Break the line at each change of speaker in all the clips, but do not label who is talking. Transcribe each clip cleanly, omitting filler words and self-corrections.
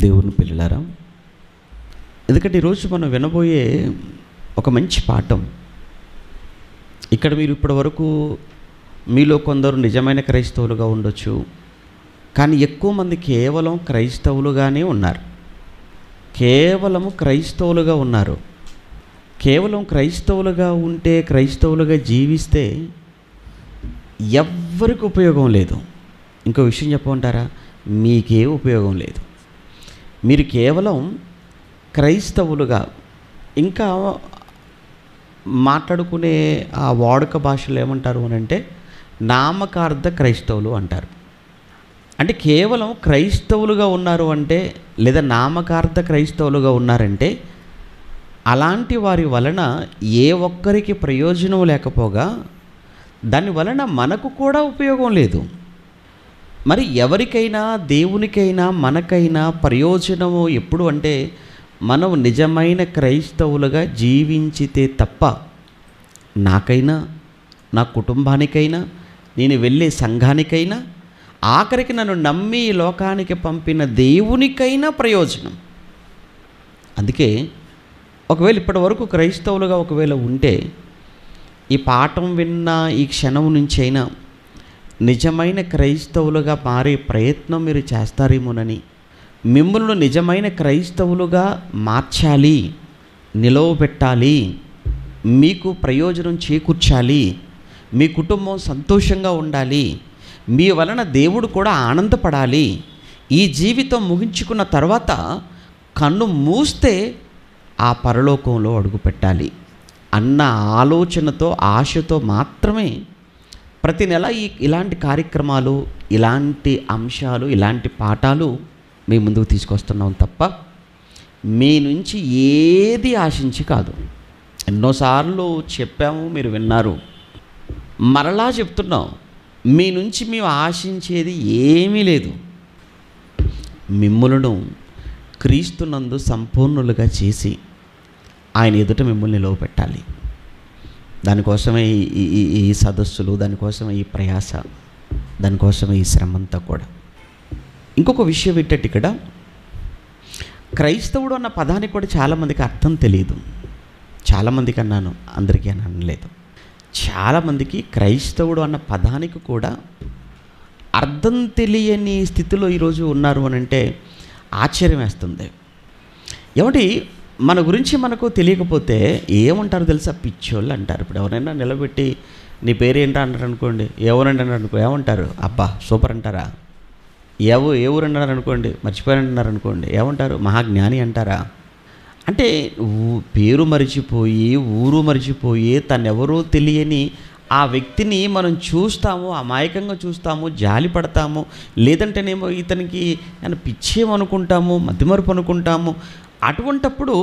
దేవుని పిల్లలారా, ఎందుకంటే ఈరోజు మనం వినబోయే ఒక మంచి పాఠం. ఇక్కడ మీరు ఇప్పటి వరకు మీలో కొందరు నిజమైన క్రైస్తవులుగా ఉండొచ్చు, కానీ ఎక్కువ మంది కేవలం క్రైస్తవులుగానే ఉన్నారు. కేవలం క్రైస్తవులుగా ఉన్నారు. కేవలం క్రైస్తవులుగా ఉంటే, క్రైస్తవులుగా జీవిస్తే ఎవ్వరికి ఉపయోగం లేదు. ఇంకో విషయం చెప్పమంటారా? మీకే ఉపయోగం లేదు. మీరు కేవలం క్రైస్తవులుగా, ఇంకా మాట్లాడుకునే ఆ వాడుక భాషలో ఏమంటారు అని అంటే నామకార్థ క్రైస్తవులు అంటారు. అంటే కేవలం క్రైస్తవులుగా ఉన్నారు అంటే, లేదా నామకార్థ క్రైస్తవులుగా ఉన్నారంటే, అలాంటి వారి వలన ఏ ఒక్కరికి ప్రయోజనం లేకపోగా దాని వలన మనకు కూడా ఉపయోగం లేదు. మరి ఎవరికైనా, దేవునికైనా, మనకైనా ప్రయోజనము ఎప్పుడు అంటే మనం నిజమైన క్రైస్తవులుగా జీవించితే తప్ప, నాకైనా, నా కుటుంబానికైనా, నేను వెళ్ళే సంఘానికైనా, ఆఖరికి నన్ను నమ్మి ఈ లోకానికి పంపిన దేవునికైనా ప్రయోజనం. అందుకే ఒకవేళ ఇప్పటి వరకు క్రైస్తవులుగా ఒకవేళ ఉంటే, ఈ పాఠం విన్న ఈ క్షణం నుంచైనా నిజమైన క్రైస్తవులుగా మారే ప్రయత్నం మీరు చేస్తారేమోనని, మిమ్మల్ని నిజమైన క్రైస్తవులుగా మార్చాలి, నిలవబెట్టాలి, మీకు ప్రయోజనం చేకూర్చాలి, మీ కుటుంబం సంతోషంగా ఉండాలి, మీ వలన దేవుడు కూడా ఆనందపడాలి, ఈ జీవితం ముగించుకున్న తర్వాత కన్ను మూస్తే ఆ పరలోకంలో అడుగుపెట్టాలి అన్న ఆలోచనతో, ఆశతో మాత్రమే ప్రతి నెల ఇలాంటి కార్యక్రమాలు, ఇలాంటి అంశాలు, ఇలాంటి పాఠాలు మీ ముందుకు తీసుకొస్తున్నాం తప్ప మీ నుంచి ఏది ఆశించి కాదు. ఎన్నోసార్లు చెప్పాము, మీరు విన్నారు, మరలా చెప్తున్నాం. మీ నుంచి మేము ఆశించేది ఏమీ లేదు. మిమ్ములను క్రీస్తునందు సంపూర్ణులుగా చేసి ఆయన ఎదుట మిమ్మల్ని నిలవబెట్టాలి. దానికోసమే ఈ సదస్సులు, దానికోసమే ఈ ప్రయాస, దానికోసమే ఈ శ్రమంతా కూడా. ఇంకొక విషయం ఏంటంటే, ఇక్కడ క్రైస్తవుడు అన్న పదానికి కూడా చాలామందికి అర్థం తెలియదు. చాలామందికి అన్నాను, అందరికీ అని అనలేదు. చాలామందికి క్రైస్తవుడు అన్న పదానికి కూడా అర్థం తెలియని స్థితిలో ఈరోజు ఉన్నారు అని అంటే ఆశ్చర్యం వేస్తుంది. ఏమంటే మన గురించి మనకు తెలియకపోతే ఏమంటారు తెలుసా? పిచ్చోళ్ళు అంటారు. ఇప్పుడు ఎవరైనా నిలబెట్టి నీ పేరు ఏంటో అంటారు అనుకోండి, ఎవరండి అన్నారు అనుకో, ఏమంటారు? అబ్బా సూపర్ అంటారా? ఏ ఊరు అన్నారు అనుకోండి, మర్చిపోయారన్నారు అనుకోండి, ఏమంటారు? మహాజ్ఞాని అంటారా? అంటే పేరు మరిచిపోయి, ఊరు మరిచిపోయి, తనెవరో తెలియని ఆ వ్యక్తిని మనం చూస్తాము, అమాయకంగా చూస్తాము, జాలి పడతాము, లేదంటేనేమో ఇతనికి పిచ్చేమనుకుంటాము, మతిమరుపు అనుకుంటాము. అటువంటప్పుడు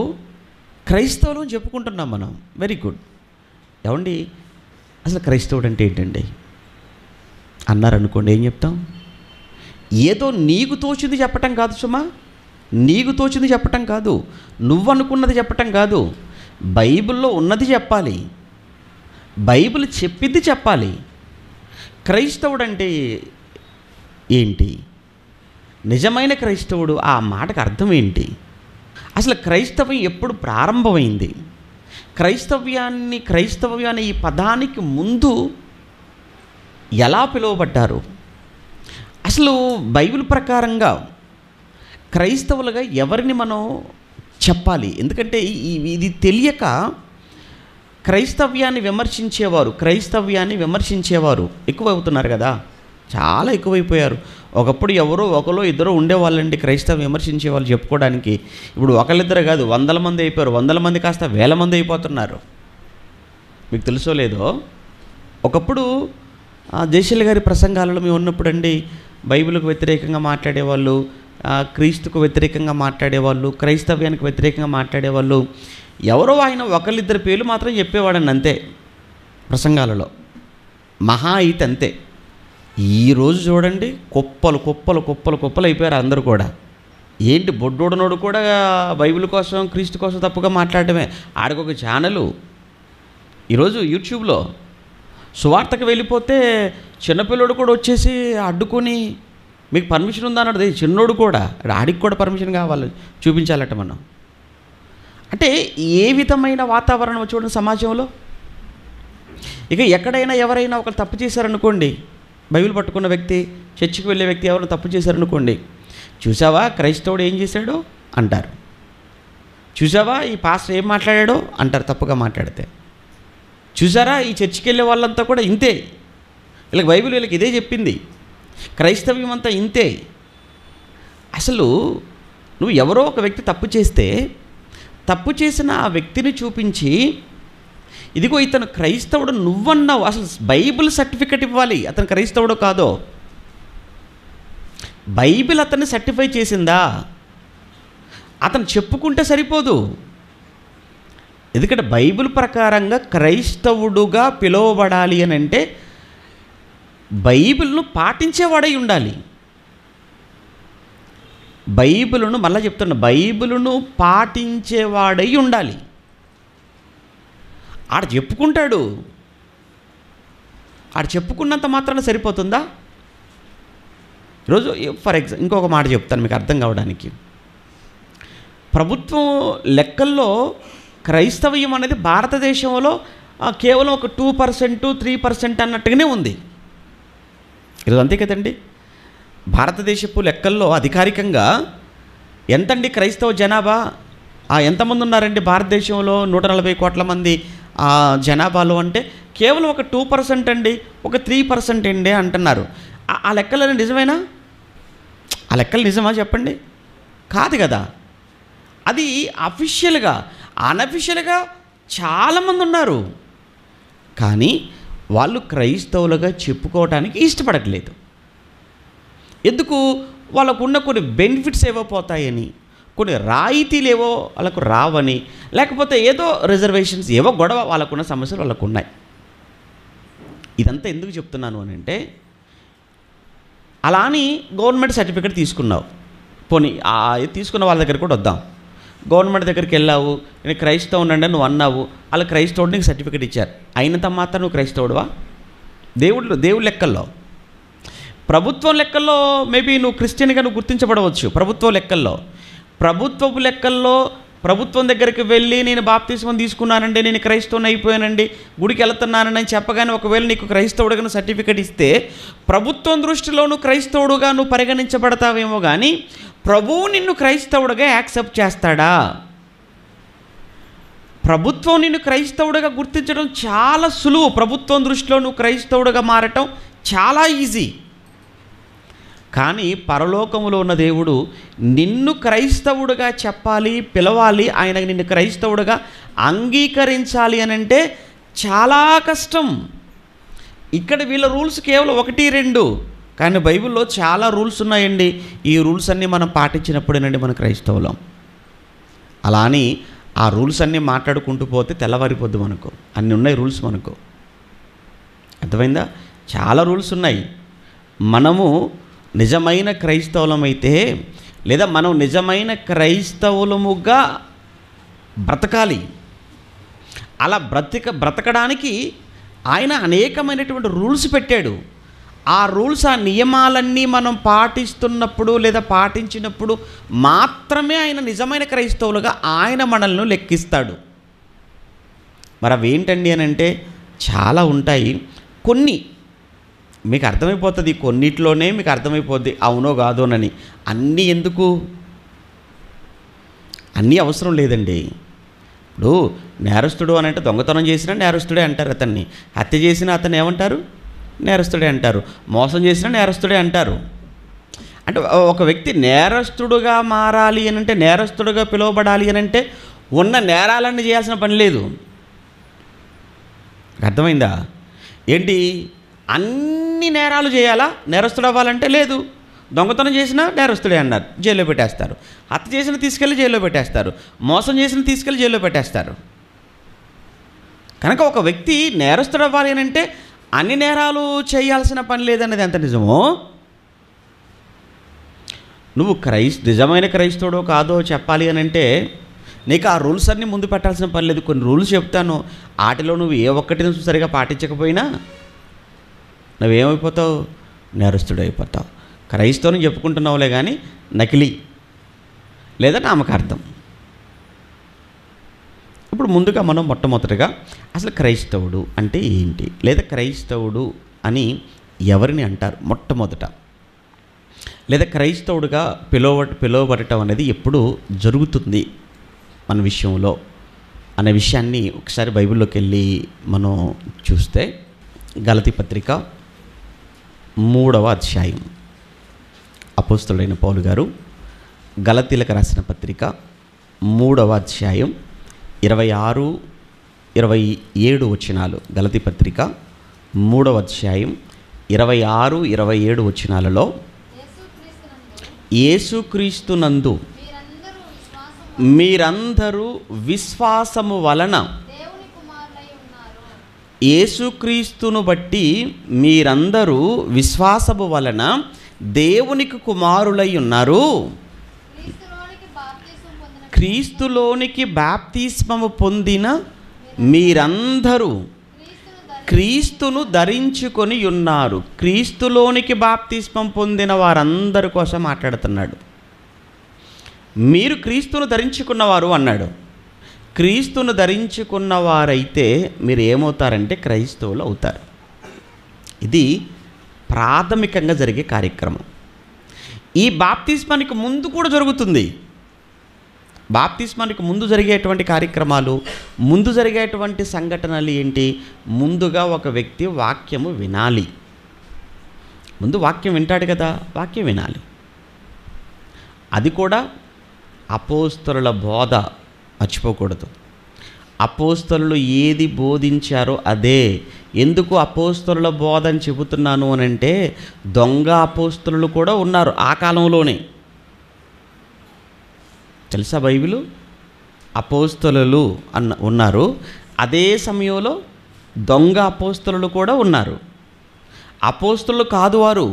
క్రైస్తవులు చెప్పుకుంటున్నాం మనం. Very good. ఏమండి అసలు క్రైస్తవుడు అంటే ఏంటండి అన్నారనుకోండి, ఏం చెప్తాం? ఏదో నీకు తోచింది చెప్పటం కాదు సుమా, నీకు తోచింది చెప్పటం కాదు, నువ్వు అనుకున్నది చెప్పటం కాదు. బైబిల్లో ఉన్నది చెప్పాలి, బైబిల్ చెప్పింది చెప్పాలి. క్రైస్తవుడు అంటే ఏంటి? నిజమైన క్రైస్తవుడు, ఆ మాటకు అర్థం ఏంటి? అసలు క్రైస్తవం ఎప్పుడు ప్రారంభమైంది? క్రైస్తవ్యాన్ని ఈ పదానికి ముందు ఎలా పిలువబడ్డారు? అసలు బైబిల్ ప్రకారంగా క్రైస్తవులుగా ఎవరిని మనం చెప్పాలి? ఎందుకంటే ఇది తెలియక క్రైస్తవ్యాన్ని విమర్శించేవారు ఎక్కువవుతున్నారు కదా, చాలా ఎక్కువైపోయారు. ఒకప్పుడు ఎవరో ఒకరో ఇద్దరు ఉండేవాళ్ళండి క్రైస్తవం విమర్శించే వాళ్ళు చెప్పుకోవడానికి. ఇప్పుడు ఒకళ్ళిద్దరు కాదు, 100 మంది అయిపోయారు. 100 మంది కాస్త 1000 మంది అయిపోతున్నారు. మీకు తెలుసో లేదో, ఒకప్పుడు జయశీల గారి ప్రసంగాలలో మేము ఉన్నప్పుడు అండి, బైబిల్కు వ్యతిరేకంగా మాట్లాడేవాళ్ళు, క్రీస్తుకు వ్యతిరేకంగా మాట్లాడేవాళ్ళు, క్రైస్తవ్యానికి వ్యతిరేకంగా మాట్లాడేవాళ్ళు. ఎవరో ఆయన ఒకళ్ళిద్దరు పేర్లు మాత్రం చెప్పేవాడండి, అంతే ప్రసంగాలలో, మహా అయితే అంతే. ఈరోజు చూడండి, కుప్పలు అయిపోయారు అందరూ కూడా. ఏంటి, బొడ్డోడనోడు కూడా బైబిల్ కోసం, క్రీస్తు కోసం తప్పుగా మాట్లాడటమే. ఆడికొక ఛానలు ఈరోజు యూట్యూబ్లో సువార్తకు వెళ్ళిపోతే చిన్నపిల్లడు కూడా వచ్చేసి అడ్డుకొని మీకు పర్మిషన్ ఉందా అన్నది చిన్నోడు కూడా, ఆడికి కూడా పర్మిషన్ కావాలి, చూపించాలట మనం. అంటే ఏ విధమైన వాతావరణం చూడండి సమాజంలో. ఇక ఎక్కడైనా ఎవరైనా ఒకరు తప్పు చేశారనుకోండి, బైబిల్ పట్టుకున్న వ్యక్తి, చర్చికి వెళ్ళే వ్యక్తి ఎవరైనా తప్పు చేశారనుకోండి, చూసావా క్రైస్తవుడు ఏం చేశాడో అంటారు, చూసావా ఈ పాస్టర్ ఏం మాట్లాడాడో అంటారు తప్పుగా మాట్లాడితే, చూసారా ఈ చర్చికి వెళ్ళే వాళ్ళంతా కూడా ఇంతే, వీళ్ళకి బైబిల్ వీళ్ళకి ఇదే చెప్పింది, క్రైస్తవ్యం అంతా ఇంతే. అసలు నువ్వు ఎవరో ఒక వ్యక్తి తప్పు చేస్తే తప్పు చేసిన ఆ వ్యక్తిని చూపించి, ఇదిగో ఇతను క్రైస్తవుడు నువ్వన్నావు, అసలు బైబిల్ సర్టిఫికెట్ ఇవ్వాలి అతను క్రైస్తవుడు కాదో. బైబిల్ అతన్ని సర్టిఫై చేసిందా, అతను చెప్పుకుంటే సరిపోదు. ఎందుకంటే బైబిల్ ప్రకారంగా క్రైస్తవుడుగా పిలువబడాలి అని అంటే బైబిల్ను పాటించేవాడై ఉండాలి. బైబిలును మళ్ళీ చెప్తున్నా, బైబిలును పాటించేవాడై ఉండాలి. ఆడ చెప్పుకుంటాడు, ఆడ చెప్పుకున్నంత మాత్రాన సరిపోతుందా? ఈరోజు ఫర్ ఎగ్జాంపుల్ ఇంకొక మాట చెప్తాను మీకు అర్థం కావడానికి. ప్రభుత్వం లెక్కల్లో క్రైస్తవ్యం అనేది భారతదేశంలో కేవలం ఒక 2%, 3% అన్నట్టుగానే ఉంది ఈరోజు, అంతే కదండి. భారతదేశపు లెక్కల్లో అధికారికంగా ఎంతండి క్రైస్తవ జనాభా? ఎంతమంది ఉన్నారండి భారతదేశంలో? 140 కోట్ల మంది జనాభాలో అంటే కేవలం ఒక 2% అండి, ఒక 3% అండి అంటున్నారు. ఆ లెక్కలు నిజమేనా? ఆ లెక్కలు నిజమా చెప్పండి? కాదు కదా. అది అఫీషియల్గా, అన్అఫీషియల్గా చాలామంది ఉన్నారు, కానీ వాళ్ళు క్రైస్తవులుగా చెప్పుకోవడానికి ఇష్టపడట్లేదు. ఎందుకు? వాళ్ళకున్న కొన్ని బెనిఫిట్స్ ఏవో పోతాయని, కొన్ని రాయితీలు ఏవో వాళ్ళకు రావని, లేకపోతే ఏదో రిజర్వేషన్స్ ఏవో గొడవ, వాళ్ళకున్న సమస్యలు వాళ్ళకు ఉన్నాయి. ఇదంతా ఎందుకు చెప్తున్నాను అని అంటే, అలా అని గవర్నమెంట్ సర్టిఫికేట్ తీసుకున్నావు, పోనీ తీసుకున్న వాళ్ళ దగ్గర కూడా వద్దాం. గవర్నమెంట్ దగ్గరికి వెళ్ళావు, నేను క్రైస్తవుని అంటే నువ్వు అన్నావు, అలా క్రైస్తవుడు నీకు సర్టిఫికేట్ ఇచ్చారు, అయినంత మాత్రం నువ్వు క్రైస్తవుడువా? దేవుడి లెక్కల్లో, ప్రభుత్వం లెక్కల్లో మేబీ నువ్వు క్రిస్టియన్గా నువ్వు గుర్తించబడవచ్చు. ప్రభుత్వ లెక్కల్లో, ప్రభుత్వపు లెక్కల్లో ప్రభుత్వం దగ్గరికి వెళ్ళి నేను బాప్తిస్మం తీసుకున్నానండి, నేను క్రైస్తవుని అయిపోయానండి, గుడికి వెళ్తున్నానని చెప్పగానే ఒకవేళ నీకు క్రైస్తవుడుగా సర్టిఫికేట్ ఇస్తే ప్రభుత్వం దృష్టిలో నువ్వు క్రైస్తవుడుగా నువ్వు పరిగణించబడతావేమో, కానీ ప్రభువు నిన్ను క్రైస్తవుడుగా యాక్సెప్ట్ చేస్తాడా? ప్రభుత్వం నిన్ను క్రైస్తవుడుగా గుర్తించడం చాలా సులువు. ప్రభుత్వం దృష్టిలో నువ్వు క్రైస్తవుడుగా మారటం చాలా ఈజీ. కానీ పరలోకములో ఉన్న దేవుడు నిన్ను క్రైస్తవుడుగా చెప్పాలి, పిలవాలి, ఆయన నిన్ను క్రైస్తవుడుగా అంగీకరించాలి అని అంటే చాలా కష్టం. ఇక్కడ వీళ్ళ రూల్స్ కేవలం 1, 2, కానీ బైబిల్లో చాలా రూల్స్ ఉన్నాయండి. ఈ రూల్స్ అన్నీ మనం పాటించినప్పుడేనండి మన క్రైస్తవులం. అలా అని ఆ రూల్స్ అన్నీ మాట్లాడుకుంటూ పోతే తెల్లవారిపోద్దు. మనకు అన్నీ ఉన్నాయి రూల్స్, మనకు అర్థమైందా? చాలా రూల్స్ ఉన్నాయి. మనము నిజమైన క్రైస్తవులమైతే, లేదా మనం నిజమైన క్రైస్తవులముగా బ్రతకాలి. అలా బ్రతకడానికి ఆయన అనేకమైనటువంటి రూల్స్ పెట్టాడు. ఆ రూల్స్, ఆ నియమాలన్నీ మనం పాటిస్తున్నప్పుడు లేదా పాటించినప్పుడు మాత్రమే ఆయన నిజమైన క్రైస్తవులుగా ఆయన మనల్ని లెక్కిస్తాడు. మరి అవి ఏంటండి అని అంటే చాలా ఉంటాయి. కొన్ని మీకు అర్థమైపోతుంది, కొన్నిట్లోనే మీకు అర్థమైపోద్ది అవునో కాదోనని. అన్నీ ఎందుకు? అన్నీ అవసరం లేదండి. ఇప్పుడు నేరస్తుడు అని అంటే దొంగతనం చేసినా నేరస్తుడే అంటారు, అతన్ని హత్య చేసినా అతన్ని ఏమంటారు? నేరస్తుడే అంటారు. మోసం చేసినా నేరస్తుడే అంటారు. అంటే ఒక వ్యక్తి నేరస్తుడుగా మారాలి అని అంటే, నేరస్తుడుగా పిలువబడాలి అని అంటే ఉన్న నేరాలన్నీ చేయాల్సిన పని లేదు. అర్థమైందా? ఏంటి అన్ని నేరాలు చేయాలా నేరస్తుడు అవ్వాలంటే? లేదు. దొంగతనం చేసినా నేరస్తుడే అన్నారు, జైల్లో పెట్టేస్తారు. హత్య చేసిన తీసుకెళ్ళి జైల్లో పెట్టేస్తారు. మోసం చేసిన తీసుకెళ్ళి జైల్లో పెట్టేస్తారు. కనుక ఒక వ్యక్తి నేరస్తుడు అవ్వాలి అని అంటే అన్ని నేరాలు చేయాల్సిన పని లేదనేది ఎంత నిజమో, నువ్వు నిజమైన క్రైస్తవుడో కాదో చెప్పాలి అని అంటే నీకు ఆ రూల్స్ అన్నీ ముందు పెట్టాల్సిన పని లేదు. కొన్ని రూల్స్ చెప్తాను, వాటిలో నువ్వు ఏ ఒక్కటి సరిగా పాటించకపోయినా నువ్వేమైపోతావు? నేరస్తుడు అయిపోతావు. క్రైస్తవుని చెప్పుకుంటున్నావులే కానీ నకిలీ లేదా నామకార్థం. ఇప్పుడు ముందుగా మనం మొట్టమొదటిగా అసలు క్రైస్తవుడు అంటే ఏంటి, లేదా క్రైస్తవుడు అని ఎవరిని అంటారు మొట్టమొదట, లేదా క్రైస్తవుడుగా పిలువబడటం అనేది ఎప్పుడు జరుగుతుంది మన విషయంలో అనే విషయాన్ని ఒకసారి బైబిల్లోకి వెళ్ళి మనం చూస్తే, గలతీ పత్రిక 3వ అధ్యాయం, అపోస్తలుడైన పౌలు గారు గలతీలకు రాసిన పత్రిక 3వ అధ్యాయం 26, 27 వచనాలు. గలతీ పత్రిక 3వ అధ్యాయం 26, 27 వచనాలలో, యేసుక్రీస్తునందు మీరందరూ విశ్వాసము వలన, యేసుక్రీస్తును బట్టి మీరందరూ విశ్వాసము వలన దేవునికి కుమారులై ఉన్నారు. క్రీస్తులోనికి బాప్తిస్మము పొందిన మీరందరూ క్రీస్తును ధరించుకొని ఉన్నారు. క్రీస్తులోనికి బాప్తిస్మం పొందిన వారందరి కోసం మాట్లాడుతున్నాడు. మీరు క్రీస్తును ధరించుకున్నవారు అన్నాడు. క్రీస్తును ధరించుకున్నవారైతే మీరు ఏమవుతారంటే క్రైస్తవులు అవుతారు. ఇది ప్రాథమికంగా జరిగే కార్యక్రమం. ఈ బాప్తిస్మానికి ముందు కూడా జరుగుతుంది. బాప్తిస్మానికి ముందు జరిగేటువంటి కార్యక్రమాలు, ముందు జరిగేటువంటి సంఘటనలు ఏంటి? ముందుగా ఒక వ్యక్తి వాక్యము వినాలి. ముందు వాక్యం వింటాడు కదా, వాక్యం వినాలి. అది కూడా అపోస్తలుల బోధ మర్చిపోకూడదు. అపోస్తలులు ఏది బోధించారో అదే. ఎందుకు అపోస్తలుల బోధ అని చెబుతున్నాను అని అంటే, దొంగ అపోస్తలులు కూడా ఉన్నారు ఆ కాలంలోనే. తెలుసా, బైబిలు అపోస్తలులు ఉన్నారు, అదే సమయంలో దొంగ అపోస్తలులు కూడా ఉన్నారు. అపోస్తలులు కాదు వారు,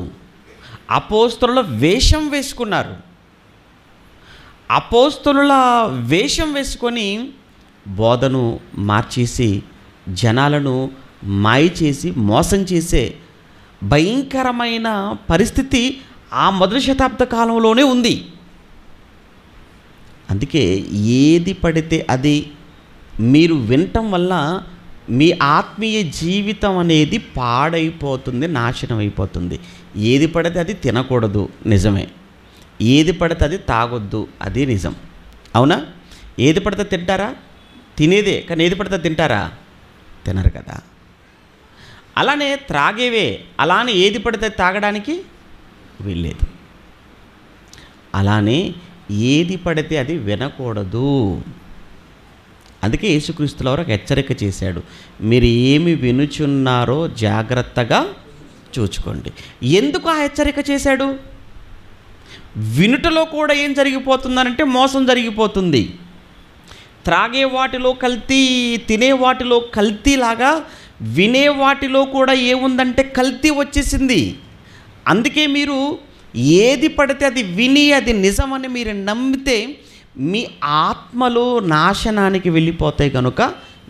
అపోస్తలుల వేషం వేసుకున్నారు. అపోస్తలుల వేషం వేసుకొని బోధను మార్చేసి జనాలను మాయ చేసి మోసం చేసే భయంకరమైన పరిస్థితి ఆ మొదటి శతాబ్ద కాలంలోనే ఉంది. అందుకే ఏది పడితే అది మీరు వినటం వల్ల మీ ఆత్మీయ జీవితం అనేది పాడైపోతుంది, నాశనం అయిపోతుంది. ఏది పడితే అది తినకూడదు, నిజమే. ఏది పడితే అది తాగొద్దు, అది నిజం. అవునా? ఏది పడితే తింటారా? తినేదే. కానీ ఏది పడితే తింటారా? తినరు కదా. అలానే త్రాగేవే, అలానే ఏది పడితే తాగడానికి వీల్లేదు. అలానే ఏది పడితే అది వినకూడదు. అందుకే యేసుక్రీస్తుల వారు హెచ్చరిక చేశాడు, మీరు ఏమి వినుచున్నారో జాగ్రత్తగా చూచుకోండి. ఎందుకు ఆ హెచ్చరిక చేశాడు? వినుటలో కూడా ఏం జరిగిపోతుందనంటే మోసం జరిగిపోతుంది. త్రాగే వాటిలో కల్తీ, తినే వాటిలో కల్తీలాగా వినే వాటిలో కూడా ఏముందంటే కల్తీ వచ్చేసింది. అందుకే మీరు ఏది పడితే అది విని అది నిజమని మీరు నమ్మితే మీ ఆత్మలు నాశనానికి వెళ్ళిపోతాయి. కనుక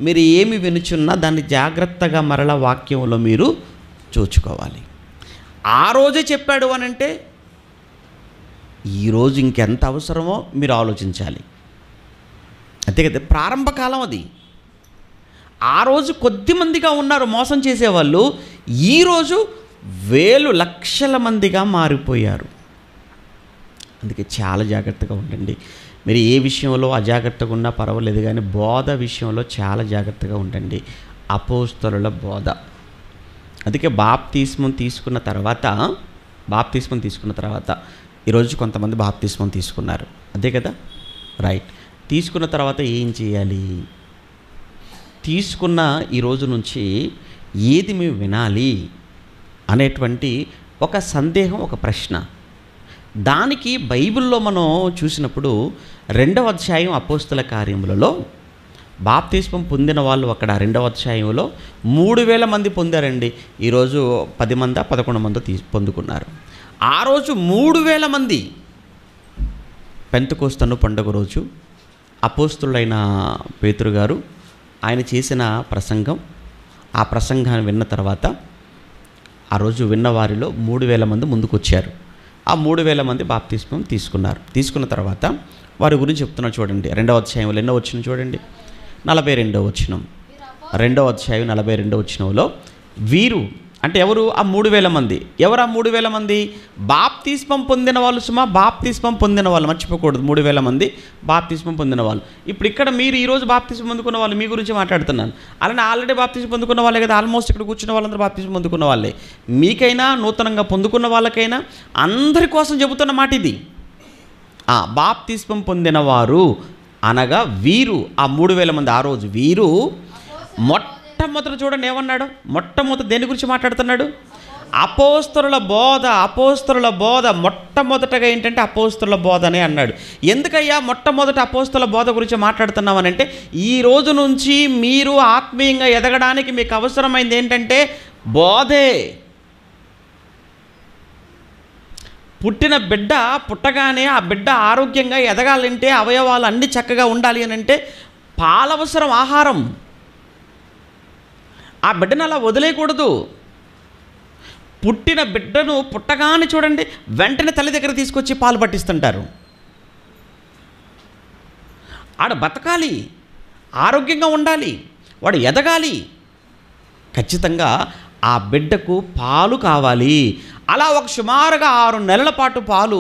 మీరు ఏమి వినుచున్నా దాన్ని జాగ్రత్తగా మరల వాక్యంలో మీరు చూచుకోవాలి. ఆ రోజే చెప్పాడు అనంటే ఈరోజు ఇంకెంత అవసరమో మీరు ఆలోచించాలి. అంతే కదా, ప్రారంభకాలం అది. ఆ రోజు కొద్దిమందిగా ఉన్నారు మోసం చేసేవాళ్ళు, ఈరోజు వేలు లక్షల మందిగా మారిపోయారు. అందుకే చాలా జాగ్రత్తగా ఉండండి. మీరు ఏ విషయంలో అజాగ్రత్తగా ఉన్నా పర్వాలేదు, కానీ బోధ విషయంలో చాలా జాగ్రత్తగా ఉండండి. అపోస్తలుల బోధ. అందుకే బాప్తిస్మం తీసుకున్న తర్వాత ఈరోజు కొంతమంది బాప్తిస్మం తీసుకున్నారు, అదే కదా, రైట్. తీసుకున్న తర్వాత ఏం చేయాలి? తీసుకున్న ఈ రోజు నుంచి ఏది మేము వినాలి అనేటువంటి ఒక సందేహం, ఒక ప్రశ్న. దానికి బైబిల్లో మనం చూసినప్పుడు 2వ అధ్యాయం అపోస్తల కార్యములలో బాప్తిస్మం పొందిన వాళ్ళు అక్కడ 2వ అధ్యాయంలో 3000 మంది పొందారండి. ఈరోజు 10 మంది 11 మంది పొందుకున్నారు. ఆ రోజు 3000 మంది. పెంతెకోస్తు పండుగ రోజు అపోస్తలుడైన పేతురు గారు ఆయన చేసిన ప్రసంగం, ఆ ప్రసంగాన్ని విన్న తర్వాత ఆ రోజు విన్న వారిలో 3000 మంది ముందుకు వచ్చారు. ఆ 3,000 మంది బాప్తిస్మం తీసుకున్నారు. తీసుకున్న తర్వాత వారి గురించి చెప్తున్నారు చూడండి. 2వ అధ్యాయంలో ఎన్నో వచ్చిన చూడండి, 42వ వచనం. 2వ అధ్యాయం 42వ వచనంలో వీరు అంటే ఎవరు? ఆ 3,000 మంది. ఎవరు ఆ 3,000 మంది? బాప్తిస్మం పొందిన వాళ్ళు. సుమా బాప్తిస్మం పొందిన వాళ్ళు, మర్చిపోకూడదు. 3,000 మంది బాప్తిస్మం పొందిన వాళ్ళు. ఇప్పుడు ఇక్కడ మీరు ఈరోజు బాప్తిస్మం పొందుకున్న వాళ్ళు మీ గురించి మాట్లాడుతున్నాను. అలానే ఆల్రెడీ బాప్తిస్మం పొందుకున్న వాళ్ళే కదా, ఆల్మోస్ట్ ఇక్కడ కూర్చున్న వాళ్ళందరూ బాప్తిస్మం పొందుకున్న వాళ్ళే. మీకైనా నూతనంగా పొందుకున్న వాళ్ళకైనా అందరి కోసం చెబుతున్న మాట ఇది. బాప్తిస్మం పొందిన వారు అనగా వీరు, ఆ 3,000 మంది. ఆ రోజు వీరు మొట్టమొదట చూడండి ఏమన్నాడు? మొట్టమొదట దేని గురించి మాట్లాడుతున్నాడు? అపోస్తలుల బోధ. అపోస్తలుల బోధ మొట్టమొదటగా ఏంటంటే అపోస్తలుల బోధ అనే అన్నాడు. ఎందుకయ్యా మొట్టమొదట అపోస్తలుల బోధ గురించి మాట్లాడుతున్నామనంటే, ఈ రోజు నుంచి మీరు ఆత్మీయంగా ఎదగడానికి మీకు అవసరమైంది ఏంటంటే బోధే. పుట్టిన బిడ్డ పుట్టగానే ఆ బిడ్డ ఆరోగ్యంగా ఎదగాలంటే, అవయవాలు అన్నీ చక్కగా ఉండాలి అని అంటే పాలవసరం, ఆహారం. ఆ బిడ్డను అలా వదిలేయకూడదు. పుట్టిన బిడ్డను పుట్టగానే చూడండి వెంటనే తల్లి దగ్గర తీసుకొచ్చి పాలు పట్టిస్తుంటారు. ఆడ బతకాలి, ఆరోగ్యంగా ఉండాలి, వాడు ఎదగాలి, ఖచ్చితంగా ఆ బిడ్డకు పాలు కావాలి. అలా ఒక సుమారుగా 6 నెలల పాటు పాలు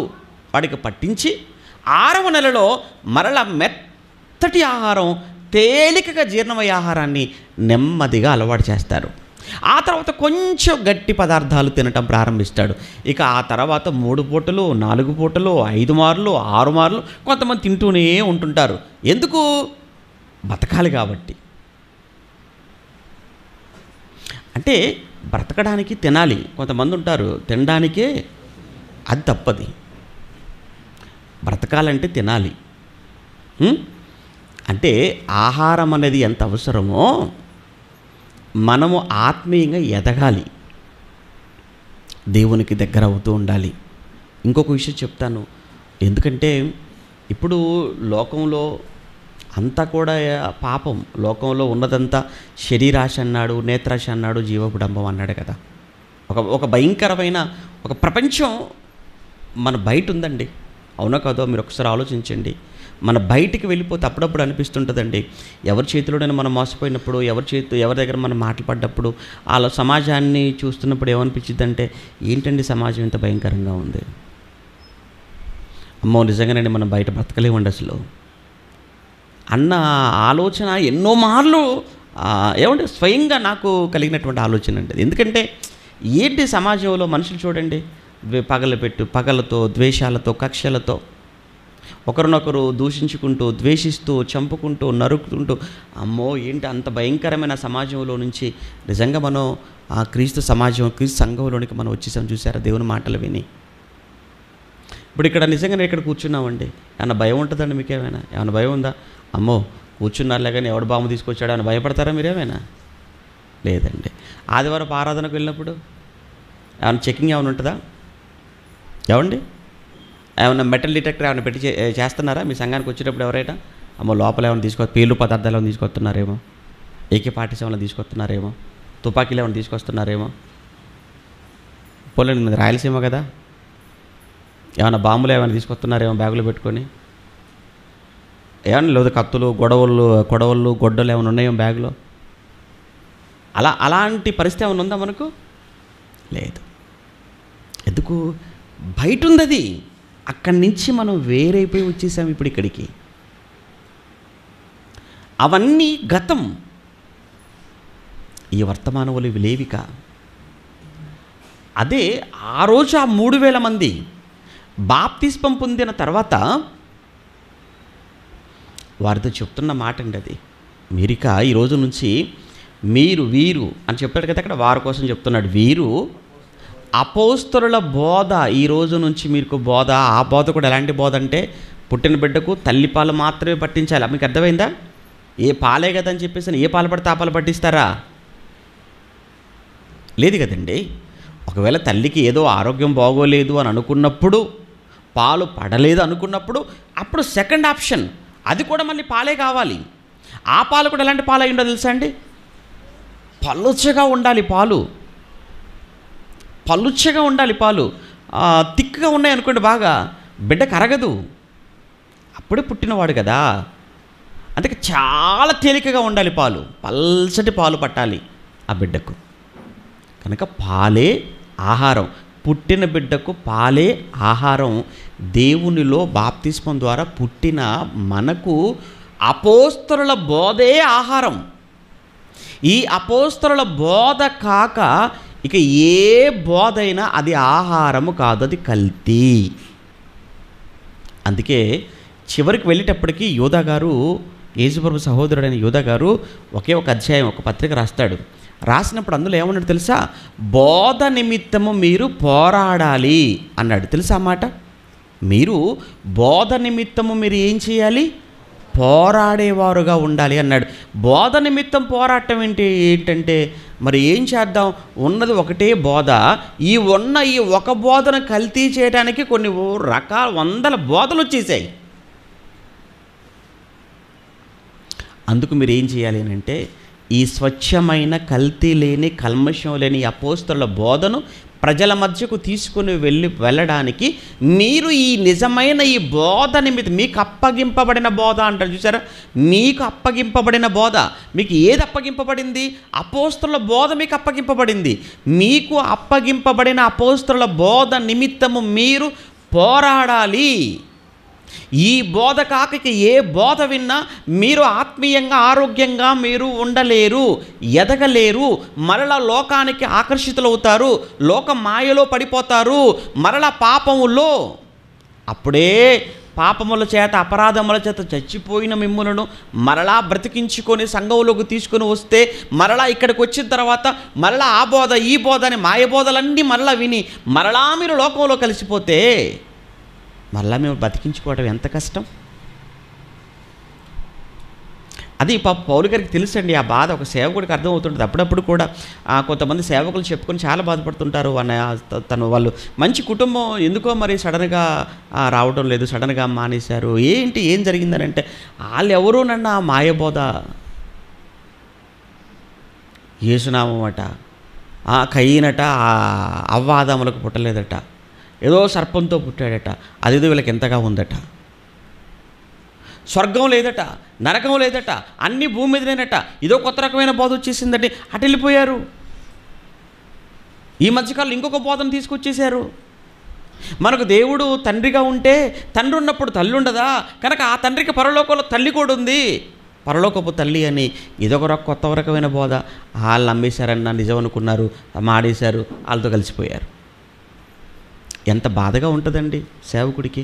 వాడికి పట్టించి 6వ నెలలో మరల మెత్తటి ఆహారం, తేలికగా జీర్ణమయ్యే ఆహారాన్ని నెమ్మదిగా అలవాటు చేస్తారు. ఆ తర్వాత కొంచెం గట్టి పదార్థాలు తినటం ప్రారంభిస్తాడు. ఇక ఆ తర్వాత 3 పూటలు, 4 పూటలు, 5 మార్లు, 6 మార్లు కొంతమంది తింటూనే ఉంటుంటారు. ఎందుకు? బతకాలి కాబట్టి. అంటే బ్రతకడానికి తినాలి. కొంతమంది ఉంటారు తినడానికే, అది తప్పది. బ్రతకాలంటే తినాలి. అంటే ఆహారం అనేది ఎంత అవసరమో మనము ఆత్మీయంగా ఎదగాలి, దేవునికి దగ్గర అవుతూ ఉండాలి. ఇంకొక విషయం చెప్తాను. ఎందుకంటే ఇప్పుడు లోకంలో అంతా కూడా పాపం. లోకంలో ఉన్నదంతా శరీరాశ అన్నాడు, నేత్రాశ అన్నాడు, జీవపుడంబం అన్నాడు కదా. ఒక భయంకరమైన ఒక ప్రపంచం మన బయట ఉందండి. అవునా కాదో మీరు ఒకసారి ఆలోచించండి. మన బయటికి వెళ్ళిపోతే అప్పుడప్పుడు అనిపిస్తుంటుందండి, ఎవరి చేతిలోనైనా మనం మోసపోయినప్పుడు, ఎవరి దగ్గర మనం మాటలు పడ్డప్పుడు, వాళ్ళ సమాజాన్ని చూస్తున్నప్పుడు ఏమనిపించింది అంటే, ఏంటండి సమాజం ఇంత భయంకరంగా ఉంది, అమ్మో నిజంగానండి మనం బయట బ్రతకలేమండి అసలు అన్న ఆలోచన ఎన్నో మార్లు ఏమంటే స్వయంగా నాకు కలిగినటువంటి ఆలోచన అండి. ఎందుకంటే ఏంటి సమాజంలో మనుషులు చూడండి, పగలతో, ద్వేషాలతో, కక్షలతో ఒకరినొకరు దూషించుకుంటూ, ద్వేషిస్తూ, చంపుకుంటూ, నరుకుతుంటూ, అమ్మో ఏంటి అంత భయంకరమైన సమాజంలో నుంచి నిజంగా మనం ఆ క్రీస్తు సమాజం, క్రీస్తు సంఘంలోనికి మనం వచ్చేసాం. చూసారా దేవుని మాటలు విని. ఇప్పుడు ఇక్కడ నిజంగా ఇక్కడ కూర్చున్నామండి, ఏమన్నా భయం ఉంటుందండి? మీకేమైనా ఏమైనా భయం ఉందా? అమ్మో కూర్చున్నారులే కానీ ఎవడు బాంబు తీసుకొచ్చాడు అని భయపడతారా మీరేమైనా? లేదండి. ఆదివారం ఆరాధనకు వెళ్ళినప్పుడు ఏమైనా చెకింగ్ ఏమైనా ఉంటుందా? ఏమండి ఏమన్నా మెటల్ డిటెక్టర్ ఏమైనా పెట్టి చేస్తున్నారా మీ సంఘానికి వచ్చేటప్పుడు? ఎవరైనా అమ్మో లోపల ఏమైనా పేర్లు పదార్థాలు ఏమైనా తీసుకొస్తున్నారేమో, AK-47 ఏమైనా తీసుకొస్తున్నారేమో, తుపాకీలు ఏమైనా తీసుకొస్తున్నారేమో. పోలేండి మీద రాయలసీమ కదా, ఏమైనా బాంబులు ఏమైనా తీసుకొస్తున్నారేమో బ్యాగులో పెట్టుకొని. ఏమన్నా లేదు కత్తులు, కొడవళ్ళు, గొడ్డలు ఏమైనా ఉన్నాయేమో బ్యాగులో. అలాంటి పరిస్థితి ఏమైనా ఉందా మనకు? లేదు. ఎందుకు? బయట ఉంది అది. అక్కడి నుంచి మనం వేరైపోయి వచ్చేసాం ఇప్పుడు ఇక్కడికి. అవన్నీ గతం. ఈ వర్తమానంలో ఇవి లేవిక. అదే ఆ రోజు ఆ 3,000 మంది బాప్తిస్మం పొందిన తర్వాత వారితో చెప్తున్న మాట అండి అది. మీరిక ఈ రోజు నుంచి వీరు అని చెప్పాడు కదా అక్కడ, వారి కోసం చెప్తున్నాడు. వీరు అపోస్తలుల బోధ, ఈ రోజు నుంచి మీకు బోధ. ఆ బోధ కూడా ఎలాంటి బోధ అంటే, పుట్టిన బిడ్డకు తల్లిపాలు మాత్రమే పట్టించాలి. మీకు అర్థమైందా? ఏ పాలే కదా అని చెప్పేసి ఏ పాలు పడితే ఆ పాలు పట్టిస్తారా? లేదు కదండి. ఒకవేళ తల్లికి ఏదో ఆరోగ్యం బాగోలేదు అని అనుకున్నప్పుడు, పాలు పడలేదు అనుకున్నప్పుడు, అప్పుడు సెకండ్ ఆప్షన్ అది కూడా మళ్ళీ పాలే కావాలి. ఆ పాలు కూడా ఎలాంటి పాలు అయ్యిందో తెలుసా అండి? పలుచగా ఉండాలి పాలు, పలుచగా ఉండాలి పాలు. తిక్కుగా ఉన్నాయనుకోండి, బాగా బిడ్డ కరగదు, అప్పుడే పుట్టినవాడు కదా. అందుకే చాలా తేలికగా ఉండాలి పాలు, పల్చటి పాలు పట్టాలి ఆ బిడ్డకు. కనుక పాలే ఆహారం, పుట్టిన బిడ్డకు పాలే ఆహారం. దేవునిలో బాప్తిస్మం ద్వారా పుట్టిన మనకు అపోస్తలుల బోధే ఆహారం. ఈ అపోస్తలుల బోధ కాక ఇక ఏ బోధైనా అది ఆహారము కాదు, అది కల్తీ. అందుకే చివరికి వెళ్ళేటప్పటికీ యూదా గారు, యేసుప్రభు సహోదరుడైన యూదా గారు ఒకే ఒక అధ్యాయం, ఒక పత్రిక రాస్తాడు. రాసినప్పుడు అందులో ఏమన్నాడు తెలుసా? బోధ నిమిత్తము మీరు పోరాడాలి అన్నాడు. తెలుసా అన్నమాట? మీరు బోధ నిమిత్తము మీరు ఏం చేయాలి? పోరాడేవారుగా ఉండాలి అన్నాడు. బోధ నిమిత్తం పోరాటం ఏంటంటే మరి ఏం చేద్దాం? ఉన్నది ఒకటే బోధ. ఈ ఒక బోధను కల్తీ చేయడానికి కొన్ని రకాల వందల బోధలు వచ్చేసాయి. అందుకు మీరు ఏం చేయాలి అని అంటే, ఈ స్వచ్ఛమైన కల్తీ లేని కల్మషం లేని అపోస్తలుల బోధను ప్రజల మధ్యకు తీసుకుని వెళ్ళడానికి మీరు ఈ నిజమైన ఈ బోధ నిమిత్తం, మీకు అప్పగింపబడిన బోధ అంటారు చూసారా, మీకు అప్పగింపబడిన బోధ. మీకు ఏది అప్పగింపబడింది? అపోస్తలుల బోధ మీకు అప్పగింపబడింది. మీకు అప్పగింపబడిన అపోస్తలుల బోధ నిమిత్తము మీరు పోరాడాలి. ఈ బోధ కాక ఏ బోధ విన్నా మీరు ఆత్మీయంగా ఆరోగ్యంగా మీరు ఉండలేరు, ఎదగలేరు, మరలా లోకానికి ఆకర్షితులవుతారు, లోక మాయలో పడిపోతారు, మరలా పాపములో. అప్పుడే పాపముల చేత అపరాధముల చేత చచ్చిపోయిన మిమ్ములను మరలా బ్రతికించుకొని సంఘంలోకి తీసుకొని వస్తే, మరలా ఇక్కడికి వచ్చిన తర్వాత మరలా ఆ బోధ ఈ బోధ అని మాయబోధలన్నీ మరలా విని మరలా మీరు లోకంలో కలిసిపోతే మళ్ళీ మేము బతికించుకోవడం ఎంత కష్టం. అది పౌలు గారికి తెలుసండి ఆ బాధ. ఒక సేవకుడికి అర్థమవుతుంటుంది. అప్పుడప్పుడు కూడా కొంతమంది సేవకులు చెప్పుకొని చాలా బాధపడుతుంటారు. వాళ్ళు మంచి కుటుంబం, ఎందుకో మరి సడన్గా రావడం లేదు, సడన్గా మానేశారు, ఏం జరిగిందని అంటే, వాళ్ళు ఎవరూ నన్ను ఆ మాయబోధ, యేసునామం అట, కయ్యనట అవ్వాదములకు పుట్టలేదట, ఏదో సర్పంతో పుట్టాడట, అదేదో వీళ్ళకి ఎంతగా ఉందట, స్వర్గం లేదట, నరకం లేదట, అన్నీ భూమి మీదనేనట, ఇదో కొత్త రకమైన బోధ వచ్చేసిందంటే అటు వెళ్ళిపోయారు. ఈ మధ్యకాలంలో ఇంకొక బోధను తీసుకొచ్చేశారు. మనకు దేవుడు తండ్రిగా ఉంటే తండ్రి ఉన్నప్పుడు తల్లి ఉండదా? కనుక ఆ తండ్రికి పరలోకంలో తల్లి కూడా ఉంది, పరలోకపు తల్లి అని ఇదొక కొత్త రకమైన బోధ. వాళ్ళు నమ్మేశారన్న నిజం అనుకున్నారు, మాడేశారు, వాళ్ళతో కలిసిపోయారు. ఎంత బాధగా ఉంటుందండి సేవకుడికి,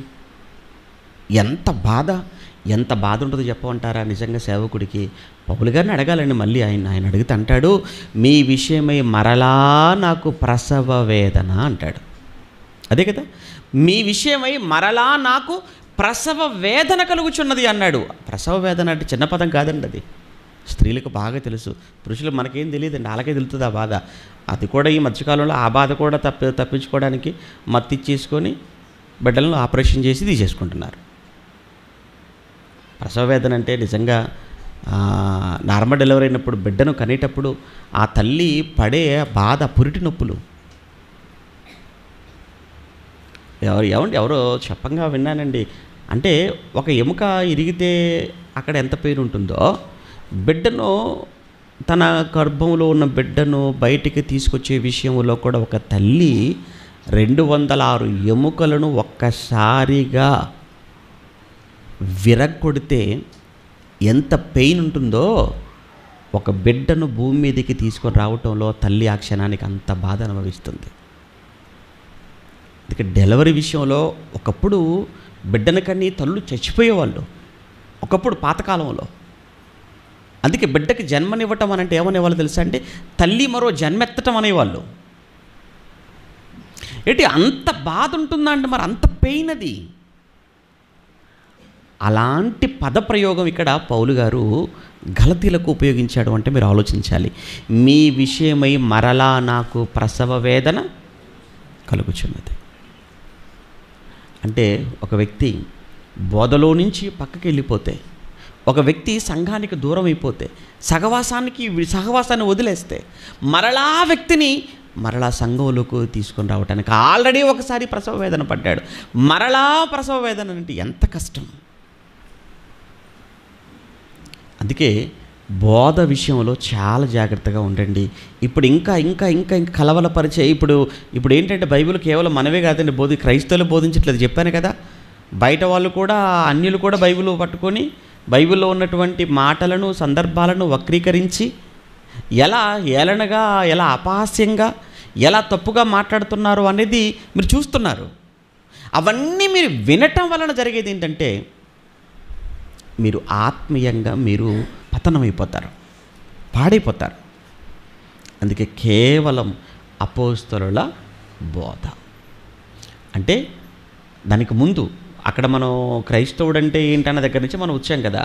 ఎంత బాధ ఉంటుందో చెప్పమంటారా నిజంగా సేవకుడికి? పౌలు గారిని అడగాలండి మళ్ళీ. ఆయన అడిగితే అంటాడు, మీ విషయమై మరలా నాకు ప్రసవ వేదన అంటాడు. అదే కదా, మీ విషయమై మరలా నాకు ప్రసవ వేదన కలుగుచున్నది అన్నాడు. ప్రసవ వేదన అంటే చిన్న పదం కాదండి, అది స్త్రీలకు బాగా తెలుసు, పురుషులు మనకేం తెలియదండి, వాళ్ళకే తెలుస్తుంది ఆ బాధ. అది కూడా ఈ మధ్యకాలంలో ఆ బాధ కూడా తప్పించుకోవడానికి మత్తిచ్చేసుకొని బిడ్డలను ఆపరేషన్ చేసి తీసేసుకుంటున్నారు. ప్రసవ వేదన అంటే నిజంగా నార్మల్ డెలివరీ అయినప్పుడు బిడ్డను కనేటప్పుడు ఆ తల్లి పడే బాధ, పురిటి నొప్పులు. ఎవరో చెప్పంగా విన్నానండి. అంటే ఒక ఎముక ఇరిగితే అక్కడ ఎంత పెయిన్ ఉంటుందో, బిడ్డను, తన గర్భంలో ఉన్న బిడ్డను బయటికి తీసుకొచ్చే విషయంలో కూడా ఒక తల్లి 206 ఎముకలను ఒక్కసారిగా విరగొడితే ఎంత పెయిన్ ఉంటుందో, ఒక బిడ్డను భూమి మీదకి తీసుకొని రావటంలో తల్లి ఆ క్షణానికి అంత బాధ అనుభవిస్తుంది. ఇక డెలివరీ విషయంలో ఒకప్పుడు బిడ్డను కన్నీ తల్లు చచ్చిపోయేవాళ్ళు, ఒకప్పుడు పాతకాలంలో. అందుకే బిడ్డకి జన్మనివ్వటం అని అంటే ఏమనేవాళ్ళు తెలుసా అంటే, తల్లి మరో జన్మెత్తటం అనేవాళ్ళు. ఏంటి అంత బాధ ఉంటుందా అంటే, మరి అంత పెయిన్ అది. అలాంటి పదప్రయోగం ఇక్కడ పౌలు గారు గలతీలకు ఉపయోగించాడు అంటే మీరు ఆలోచించాలి. మీ విషయమై మరలా నాకు ప్రసవ వేదన కలుగుచున్నది అంటే, ఒక వ్యక్తి బోధలో నుంచి పక్కకి వెళ్ళిపోతే, ఒక వ్యక్తి సంఘానికి దూరం అయిపోతే, సహవాసాన్ని వదిలేస్తే, మరలా వ్యక్తిని మరలా సంఘంలోకి తీసుకొని రావడానికి. ఆల్రెడీ ఒకసారి ప్రసవ వేదన పడ్డాడు, మరలా ప్రసవ వేదన అంటే ఎంత కష్టం. అందుకే బోధ విషయంలో చాలా జాగ్రత్తగా ఉండండి. ఇప్పుడు ఇంకా ఇంకా ఇంకా ఇంకా కలవలపరిచే ఇప్పుడు ఏంటంటే బైబిల్ కేవలం మనమే కాదండి క్రైస్తవులు బోధించట్లేదు, చెప్పాను కదా. బయట వాళ్ళు కూడా, అన్యులు కూడా బైబిల్ పట్టుకొని బైబిల్లో ఉన్నటువంటి మాటలను, సందర్భాలను వక్రీకరించి ఎలా ఏలనగా, ఎలా అపహాస్యంగా, ఎలా తప్పుగా మాట్లాడుతున్నారు అనేది మీరు చూస్తున్నారు. అవన్నీ మీరు వినటం వలన జరిగేది ఏంటంటే మీరు ఆత్మీయంగా మీరు పతనమైపోతారు, పాడైపోతారు. అందుకే కేవలం అపోస్తలుల బోధ అంటే, దానికి ముందు అక్కడ మనం క్రైస్తవుడు అంటే ఏంటన్న దగ్గర నుంచి మనం వచ్చాం కదా.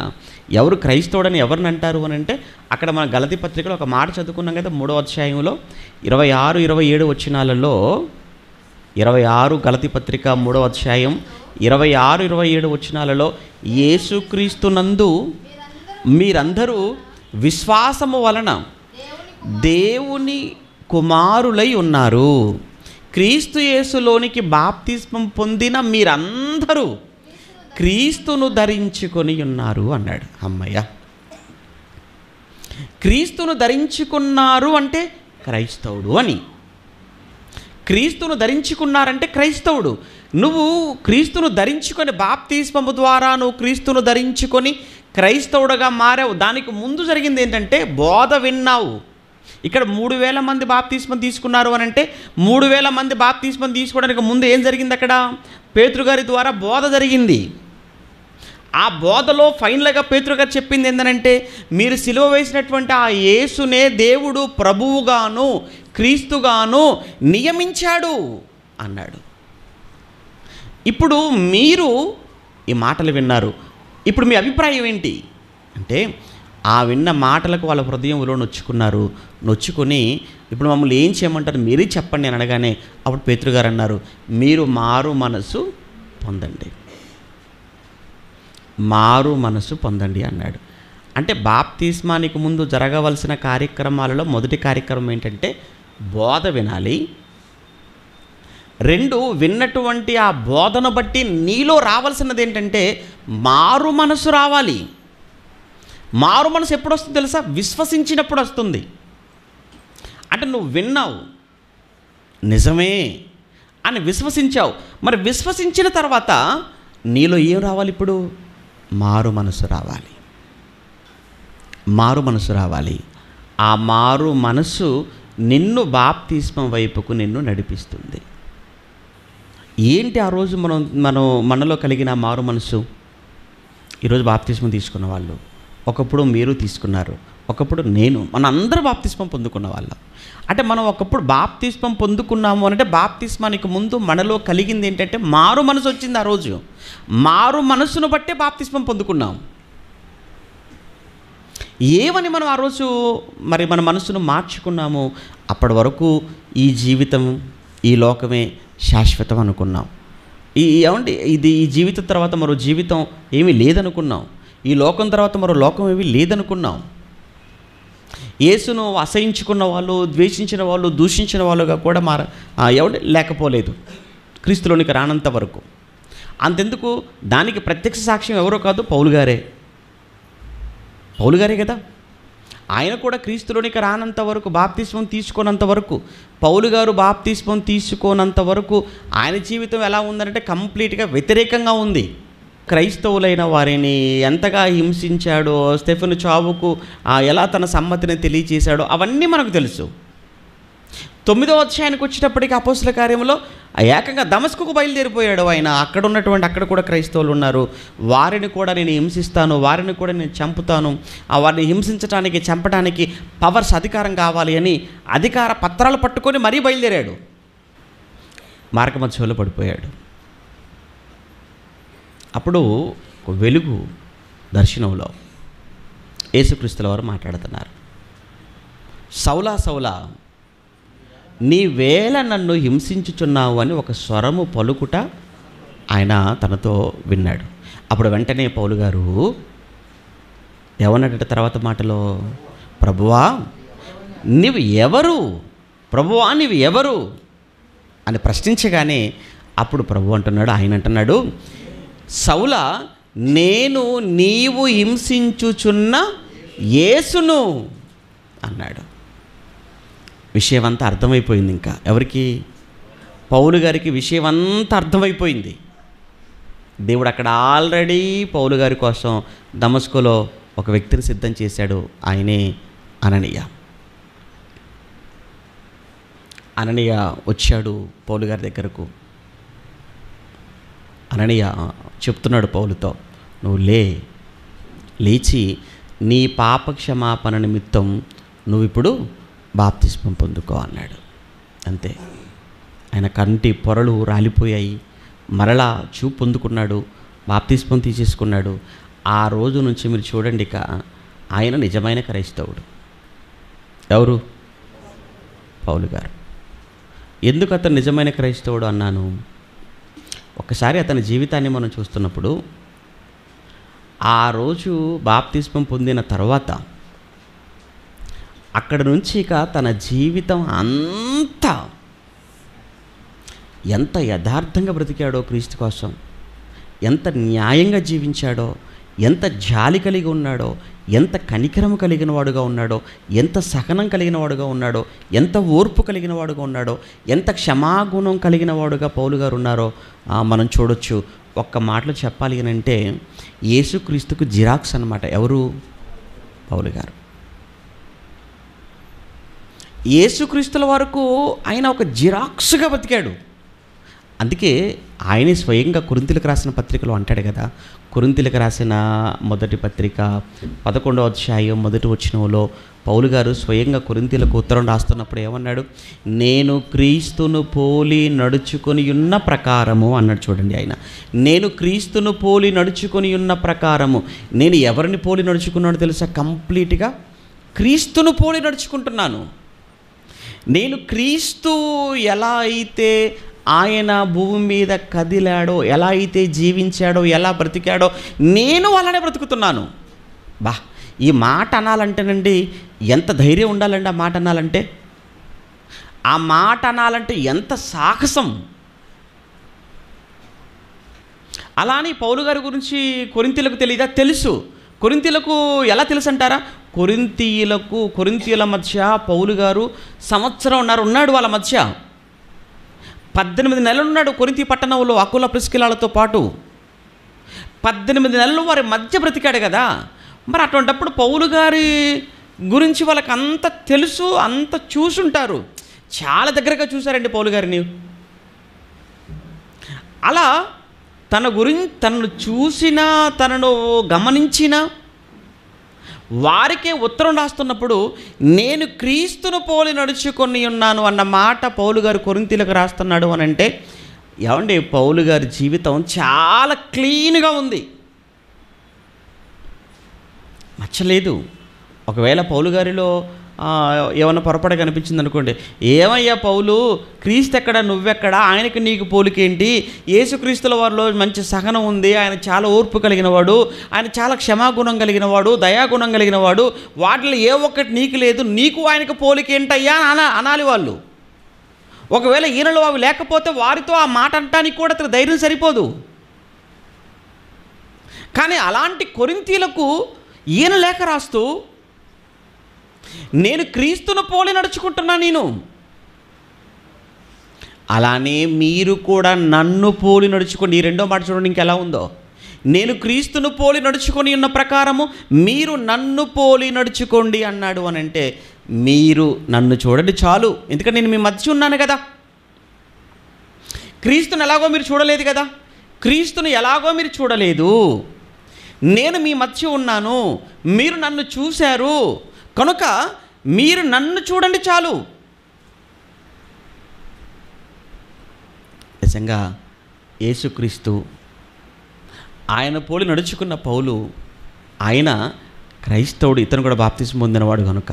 ఎవరు క్రైస్తవుడని ఎవరిని అంటారు అని అంటే, అక్కడ మన గలతీ పత్రికలో ఒక మాట చదువుకున్నాం కదా, 3వ అధ్యాయంలో 26, 27 వచనాలలో, 26 గలతీ పత్రిక 3వ అధ్యాయం 26, 27 వచనాలలో, యేసుక్రీస్తునందు మీరందరూ విశ్వాసము వలన దేవుని కుమారులై ఉన్నారు. క్రీస్తు యేసులోనికి బాప్తిస్మం పొందిన మీరందరూ క్రీస్తును ధరించుకొని ఉన్నారు అన్నాడు. అమ్మయ్య, క్రీస్తును ధరించుకున్నారు అంటే క్రైస్తవుడు అని. క్రీస్తును ధరించుకున్నారంటే క్రైస్తవుడు. నువ్వు క్రీస్తును ధరించుకొని, బాప్తిస్మము ద్వారా నువ్వు క్రీస్తును ధరించుకొని క్రైస్తవుడుగా మారావు. దానికి ముందు జరిగింది ఏంటంటే బోధ విన్నావు. ఇక్కడ 3000 మంది బాప్తిస్మం తీసుకున్నారు అని అంటే 3000 మంది బాప్తిస్మం తీసుకోవడానికి ముందు ఏం జరిగింది? అక్కడ పేతురు గారి ద్వారా బోధ జరిగింది. ఆ బోధలో ఫైనల్గా పేతురు గారు చెప్పింది ఏంటంటే, మీరు సిలువ వేసినటువంటి ఆ యేసునే దేవుడు ప్రభువుగాను క్రీస్తుగాను నియమించాడు అన్నాడు. ఇప్పుడు మీరు ఈ మాటలు విన్నారు. ఇప్పుడు మీ అభిప్రాయం ఏంటి అంటే, ఆ విన్న మాటలకు వాళ్ళ హృదయంలో నొచ్చుకొని ఇప్పుడు మమ్మల్ని ఏం చేయమంటారు మీరే చెప్పండి అని అనగానే అప్పుడు పేతురు గారు అన్నారు, మీరు మారు మనసు పొందండి, మారు మనసు పొందండి అన్నాడు. అంటే బాప్తిస్మానికి ముందు జరగవలసిన కార్యక్రమాలలో మొదటి కార్యక్రమం ఏంటంటే బోధ వినాలి. 2, విన్నటువంటి ఆ బోధను బట్టి నీలో రావాల్సినది ఏంటంటే మారు మనసు రావాలి. మారు మనసు ఎప్పుడు వస్తుంది తెలుసా? విశ్వసించినప్పుడు వస్తుంది. అంటే నువ్వు విన్నావు, నిజమే అని విశ్వసించావు. మరి విశ్వసించిన తర్వాత నీలో ఏం రావాలి? ఇప్పుడు మారు మనసు రావాలి. మారు మనసు రావాలి. ఆ మారు మనసు నిన్ను బాప్తిస్మం వైపుకు నిన్ను నడిపిస్తుంది. ఏంటి ఆ రోజు మనలో కలిగిన మారు మనసు? ఈరోజు బాప్తిస్మం తీసుకున్న వాళ్ళు, ఒకప్పుడు మీరు తీసుకున్నారు, ఒకప్పుడు నేను, మన అందరూ బాప్తిస్మం పొందుకున్న వాళ్ళం. అంటే మనం ఒకప్పుడు బాప్తిస్మం పొందుకున్నాము అంటే బాప్తిస్మానికి ముందు మనలో కలిగింది ఏంటంటే మారు మనసు వచ్చింది. ఆ రోజు మారు మనసును బట్టే బాప్తిస్మం పొందుకున్నాం. ఏమని మనం ఆ రోజు మరి మన మనసును మార్చుకున్నాము? అప్పటి వరకు ఈ జీవితం, ఈ లోకమే శాశ్వతం అనుకున్నాం. ఈ జీవితం తర్వాత మరో జీవితం ఏమీ లేదనుకున్నాం. ఈ లోకం తర్వాత మరో లోకం ఏమీ లేదనుకున్నాం. యేసును అసహించుకున్న వాళ్ళు, ద్వేషించిన వాళ్ళు, దూషించిన వాళ్ళుగా కూడా లేకపోలేదు క్రీస్తులోనికి రానంత వరకు. అంతెందుకు, దానికి ప్రత్యక్ష సాక్ష్యం ఎవరో కాదు, పౌలు గారే కదా. ఆయన కూడా క్రీస్తులోనికి రానంత వరకు, బాప్తిస్మం తీసుకోనంత వరకు, పౌలు గారు బాప్తిస్మం తీసుకోనంత వరకు ఆయన జీవితం ఎలా ఉందంటే కంప్లీట్గా వ్యతిరేకంగా ఉంది. క్రైస్తవులైన వారిని ఎంతగా హింసించాడో, స్టెఫెను చావుకు ఎలా తన సమ్మతిని తెలియచేశాడో అవన్నీ మనకు తెలుసు. 9వ అధ్యాయానికి వచ్చేటప్పటికి అపోస్తల కార్యంలో ఏకంగా దమస్కుకు బయలుదేరిపోయాడు ఆయన. అక్కడ కూడా క్రైస్తవులు ఉన్నారు, వారిని కూడా నేను హింసిస్తాను, వారిని కూడా నేను చంపుతాను, వారిని హింసించడానికి, చంపడానికి పవర్స్, అధికారం కావాలి అని అధికార పత్రాలు పట్టుకొని మరీ బయలుదేరాడు. మార్గమధ్యలో పడిపోయాడు. అప్పుడు ఒక వెలుగు దర్శనంలో యేసుక్రీస్తుల వారు మాట్లాడుతున్నారు. సౌలా సౌలా, నీవేళ నన్ను హింసించుచున్నావు అని ఒక స్వరము పలుకుట ఆయన తనతో విన్నాడు. అప్పుడు వెంటనే పౌలు గారు ఏమన్నాడంటే తర్వాత మాటలో, ప్రభువా నీవు ఎవరు? ప్రభువా నీవు ఎవరు అని ప్రశ్నించగానే అప్పుడు ప్రభు అంటున్నాడు, ఆయన అంటున్నాడు, సౌలా నేను నీవు హింసించుచున్న యేసును అన్నాడు. విషయం అంతా అర్థమైపోయింది. ఇంకా ఎవరికి? పౌలు గారికి విషయం అంతా అర్థమైపోయింది. దేవుడు అక్కడ ఆల్రెడీ పౌలు గారి కోసం దమస్కులో ఒక వ్యక్తిని సిద్ధం చేశాడు. ఆయనే అననీయ. అననీయ వచ్చాడు పౌలు గారి దగ్గరకు. అననీయ చెప్తున్నాడు పౌలుతో, నువ్వు లేచి నీ పాప క్షమాపణ నిమిత్తం నువ్వు ఇప్పుడు బాప్తిస్మం పొందుకో అన్నాడు. అంతే. ఆయన కంటి పొరలు రాలిపోయాయి. మరలా చూపు పొందుకున్నాడు. బాప్తిస్మం తీసేసుకున్నాడు. ఆ రోజు నుంచి మీరు చూడండి, ఇక ఆయన నిజమైన క్రైస్తవుడు. ఎవరు? పౌలు గారు. ఎందుకు అతను నిజమైన క్రైస్తవుడు అన్నాను? ఒకసారి అతని జీవితాన్ని మనం చూస్తున్నప్పుడు, ఆ రోజు బాప్తిస్మం పొందిన తర్వాత అక్కడ నుంచి ఇక తన జీవితం అంతా ఎంత యథార్థంగా బ్రతికాడో క్రీస్తు కోసం, ఎంత న్యాయంగా జీవించాడో, ఎంత జాలి కలిగి ఉన్నాడో, ఎంత కనికరము కలిగిన వాడుగా ఉన్నాడో, ఎంత సహనం కలిగిన వాడుగా ఉన్నాడో, ఎంత ఓర్పు కలిగిన వాడుగా ఉన్నాడో, ఎంత క్షమాగుణం కలిగిన వాడుగా పౌలు గారు ఉన్నారో మనం చూడొచ్చు. ఒక్క మాటలో చెప్పాలి అని అంటే, యేసుక్రీస్తుకు జిరాక్స్ అన్నమాట. ఎవరు? పౌలు గారు. యేసుక్రీస్తుల వరకు ఆయన ఒక జిరాక్స్గా బతికాడు. అందుకే ఆయనే స్వయంగా కొరింథీయులకు రాసిన పత్రికలో అంటాడు కదా, కొరింథీయులకు రాసిన మొదటి పత్రిక 11వ అధ్యాయం 1వ వచనంలో పౌలు గారు స్వయంగా కొరింథీయులకు ఉత్తరం రాస్తున్నప్పుడు ఏమన్నాడు? నేను క్రీస్తును పోలి నడుచుకొని ఉన్న ప్రకారము అన్నాడు. చూడండి, ఆయన నేను క్రీస్తును పోలి నడుచుకొని ఉన్న ప్రకారము. నేను ఎవరిని పోలి నడుచుకున్నానో తెలుసా? కంప్లీట్గా క్రీస్తును పోలి నడుచుకుంటున్నాను. నేను క్రీస్తు ఎలా అయితే ఆయన భూమి మీద కదిలాడో, ఎలా అయితే జీవించాడో, ఎలా బ్రతికాడో, నేను అలానే బ్రతుకుతున్నాను. ఈ మాట అనాలంటేనండి ఎంత ధైర్యం ఉండాలండి. ఆ మాట అనాలంటే, ఆ మాట అనాలంటే ఎంత సాహసం. అలానే పౌలు గారి గురించి కొరింథీయులకు తెలియదా? తెలుసు. కొరింథీయులకు ఎలా తెలుసు అంటారా? కొరింథీయుల మధ్య పౌలు గారు సంవత్సరం ఉన్నాడు. వాళ్ళ మధ్య 18 నెలలు ఉన్నాడు. కొరింథీ పట్టణంలో అకుల ప్రిస్కిలాలతో పాటు 18 నెలలు వారి మధ్య బ్రతికాడు కదా. మరి అటువంటిప్పుడు పౌలు గారి గురించి వాళ్ళకి అంత తెలుసు, అంత చూసుంటారు. చాలా దగ్గరగా చూశారండి పౌలు గారిని. అలా తన గురించి తనను చూసిన, తనను గమనించిన వారికే ఉత్తరం రాస్తున్నప్పుడు నేను క్రీస్తును పోలి నడుచుకొని ఉన్నాను అన్న మాట పౌలు గారు కొరింథీయులకు రాస్తున్నాడు అని అంటే, ఏమండి, పౌలు గారి జీవితం చాలా క్లీన్గా ఉంది, మచ్చలేదు. ఒకవేళ పౌలు గారిలో ఏమన్నా పొరపాటు కనిపించింది అనుకోండి, ఏమయ్యా పౌలు, క్రీస్తు ఎక్కడ, నువ్వెక్కడ, ఆయనకి నీకు పోలికేంటి? యేసుక్రీస్తుల వారిలో మంచి సహనం ఉంది, ఆయన చాలా ఓర్పు కలిగిన వాడు, ఆయన చాలా క్షమాగుణం కలిగిన వాడు, దయాగుణం కలిగిన వాడు, వాటిలో ఏ ఒక్కటి నీకు లేదు, నీకు ఆయనకు పోలికేంటయ్యా అనాలి వాళ్ళు. ఒకవేళ ఈయనలో అవి లేకపోతే వారితో ఆ మాట అనటానికి కూడా అతను ధైర్యం సరిపోదు. కానీ అలాంటి కొరింథీయులకు ఈయన లేఖ రాస్తూ నేను క్రీస్తును పోలి నడుచుకుంటున్నా, నేను అలానే మీరు కూడా నన్ను పోలి నడుచుకోండి. ఈ రెండో మాట చూడండి ఇంకెలా ఉందో. నేను క్రీస్తును పోలి నడుచుకొని ఉన్న ప్రకారము మీరు నన్ను పోలి నడుచుకోండి అన్నాడు అని అంటే, మీరు నన్ను చూడండి చాలు, ఎందుకంటే నేను మీ మధ్య ఉన్నాను కదా. క్రీస్తుని ఎలాగో మీరు చూడలేదు కదా, క్రీస్తుని ఎలాగో మీరు చూడలేదు, నేను మీ మధ్య ఉన్నాను, మీరు నన్ను చూశారు కనుక మీరు నన్ను చూడండి చాలు. నిజంగా యేసుక్రీస్తు ఆయన పోలి నడుచుకున్న పౌలు, ఆయన క్రైస్తవుడు, ఇతను కూడా బాప్తిస్మం పొందినవాడు కనుక.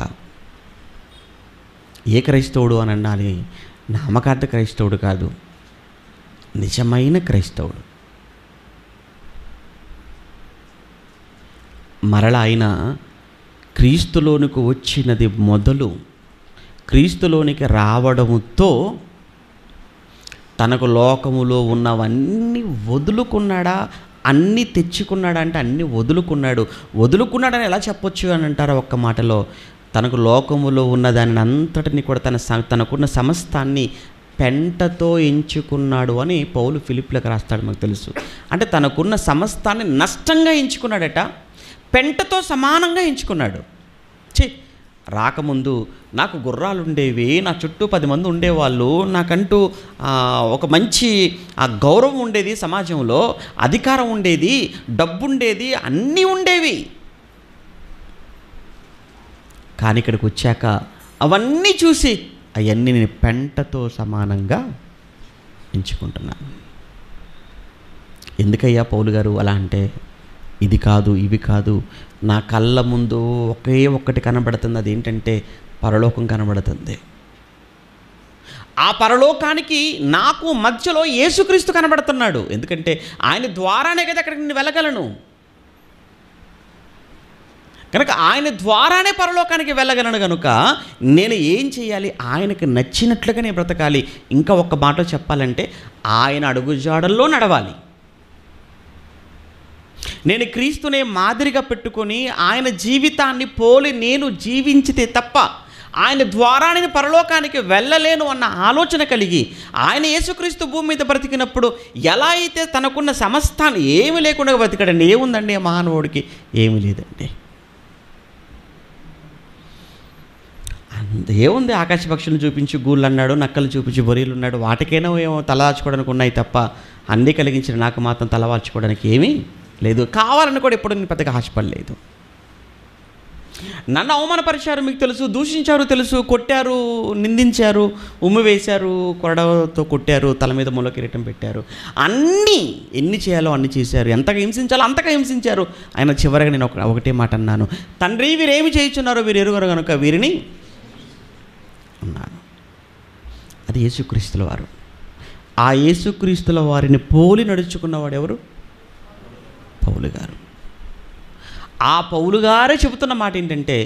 ఏ క్రైస్తవుడు అని అనాలి? నామకార్థ క్రైస్తవుడు కాదు, నిజమైన క్రైస్తవుడు. మరలా ఆయన క్రీస్తులోనికి వచ్చినది మొదలు క్రీస్తులోనికి రావడముతో తనకు లోకములో ఉన్నవన్నీ వదులుకున్నాడా, అన్నీ తెచ్చుకున్నాడా అంటే అన్నీ వదులుకున్నాడని ఎలా చెప్పొచ్చు అని అంటారా ఒక్క మాటలో? తనకు లోకములో ఉన్న దానిని అంతటిని కూడా తనకున్న సమస్తాన్ని పెంటతో ఎంచుకున్నాడు అని పౌలు ఫిలిప్పీలకు రాస్తాడు, మనకు తెలుసు. అంటే తనకున్న సమస్తాన్ని నష్టంగా ఎంచుకున్నాడట, పెంటతో సమానంగా ఎంచుకున్నాడు. రాకముందు నాకు గుర్రాలు ఉండేవి, నా చుట్టూ 10 మంది ఉండేవాళ్ళు, నాకంటూ ఒక మంచి గౌరవం ఉండేది, సమాజంలో అధికారం ఉండేది, డబ్బు ఉండేది, అన్నీ ఉండేవి. కానీ ఇక్కడికి వచ్చాక అవన్నీ చూసి అవన్నీ నేను పెంటతో సమానంగా ఎంచుకుంటున్నాను. ఎందుకయ్యా పౌలు గారు అలా అంటే? ఇది కాదు, ఇవి కాదు, నా కళ్ళ ముందు ఒకే ఒక్కటి కనబడుతుంది. అదేంటంటే పరలోకం కనబడుతుంది. ఆ పరలోకానికి నాకు మధ్యలో యేసుక్రీస్తు కనబడుతున్నాడు. ఎందుకంటే ఆయన ద్వారానే కదా అక్కడికి నేను వెళ్ళగలను. కనుక ఆయన ద్వారానే పరలోకానికి వెళ్ళగలను. కనుక నేను ఏం చేయాలి? ఆయనకు నచ్చినట్లుగా నేను బ్రతకాలి. ఇంకా ఒక్క మాట చెప్పాలంటే ఆయన అడుగుజాడల్లో నడవాలి. నేను క్రీస్తునే మాదిరిగా పెట్టుకొని ఆయన జీవితాన్ని పోలి నేను జీవించితే తప్ప ఆయన ద్వారా నేను పరలోకానికి వెళ్ళలేను అన్న ఆలోచన కలిగి ఆయన యేసుక్రీస్తు భూమి మీద బ్రతికినప్పుడు ఎలా అయితే తనకున్న సమస్తాన్ని ఏమి లేకుండా బ్రతికాడండి. ఏముందండి ఆ మహానుభావుడికి? ఏమీ లేదండి. ఏముంది? ఆకాశ పక్షులను చూపించి గూళ్ళు అన్నాడు, నక్కలు చూపించి బొరియలు ఉన్నాడు. వాటికైనా ఏమో తలవాల్చుకోవడానికి ఉన్నాయి తప్ప అన్నీ కలిగించిన నాకు మాత్రం తలవాల్చుకోవడానికి ఏమీ లేదు. కావాలని కూడా ఎప్పుడు నేను పెద్దగా ఆశపడలేదు. నన్ను అవమానపరిచారు, మీకు తెలుసు, దూషించారు తెలుసు, కొట్టారు, నిందించారు, ఉమ్మి వేశారు, కొరడతో కొట్టారు, తల మీద ముళ్ళ కిరీటం పెట్టారు. అన్నీ ఎన్ని చేయాలో అన్ని చేశారు, ఎంతగా హింసించాలో అంతగా హింసించారు. ఆయన చివరిగా నేను ఒకటే మాట అన్నాను, తండ్రి వీరేమి చేయుచున్నారో వీరు ఎరుగరు కనుక వీరిని అన్నాను. అది యేసుక్రీస్తుల వారు. ఆ యేసుక్రీస్తుల వారిని పోలి నడుచుకున్నవాడు ఎవరు? పౌలు గారు. ఆ పౌలు గారే చెబుతున్న మాట ఏంటంటే,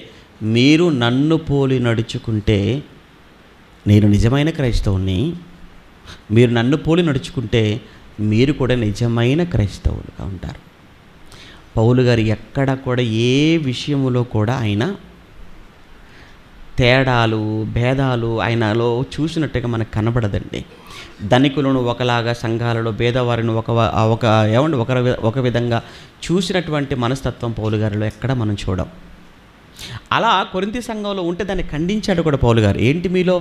మీరు నన్ను పోలి నడుచుకుంటే నేను నిజమైన క్రైస్తవుని, మీరు నన్ను పోలి నడుచుకుంటే మీరు కూడా నిజమైన క్రైస్తవులుగా ఉంటారు. పౌలు గారు ఎక్కడ కూడా ఏ విషయములో కూడా ఆయన తేడాలు భేదాలు ఆయనలో చూసినట్టుగా మనకు కనబడదండి. ధనికులను ఒకలాగా, సంఘాలలో భేదవారిని ఒక విధంగా చూసినటువంటి మనస్తత్వం పౌలు గారిలో ఎక్కడ మనం చూడం. అలా కొరింథీ సంఘంలో ఉంటే దాన్ని ఖండించాడు కూడా పౌలు గారు. ఏంటి మీలో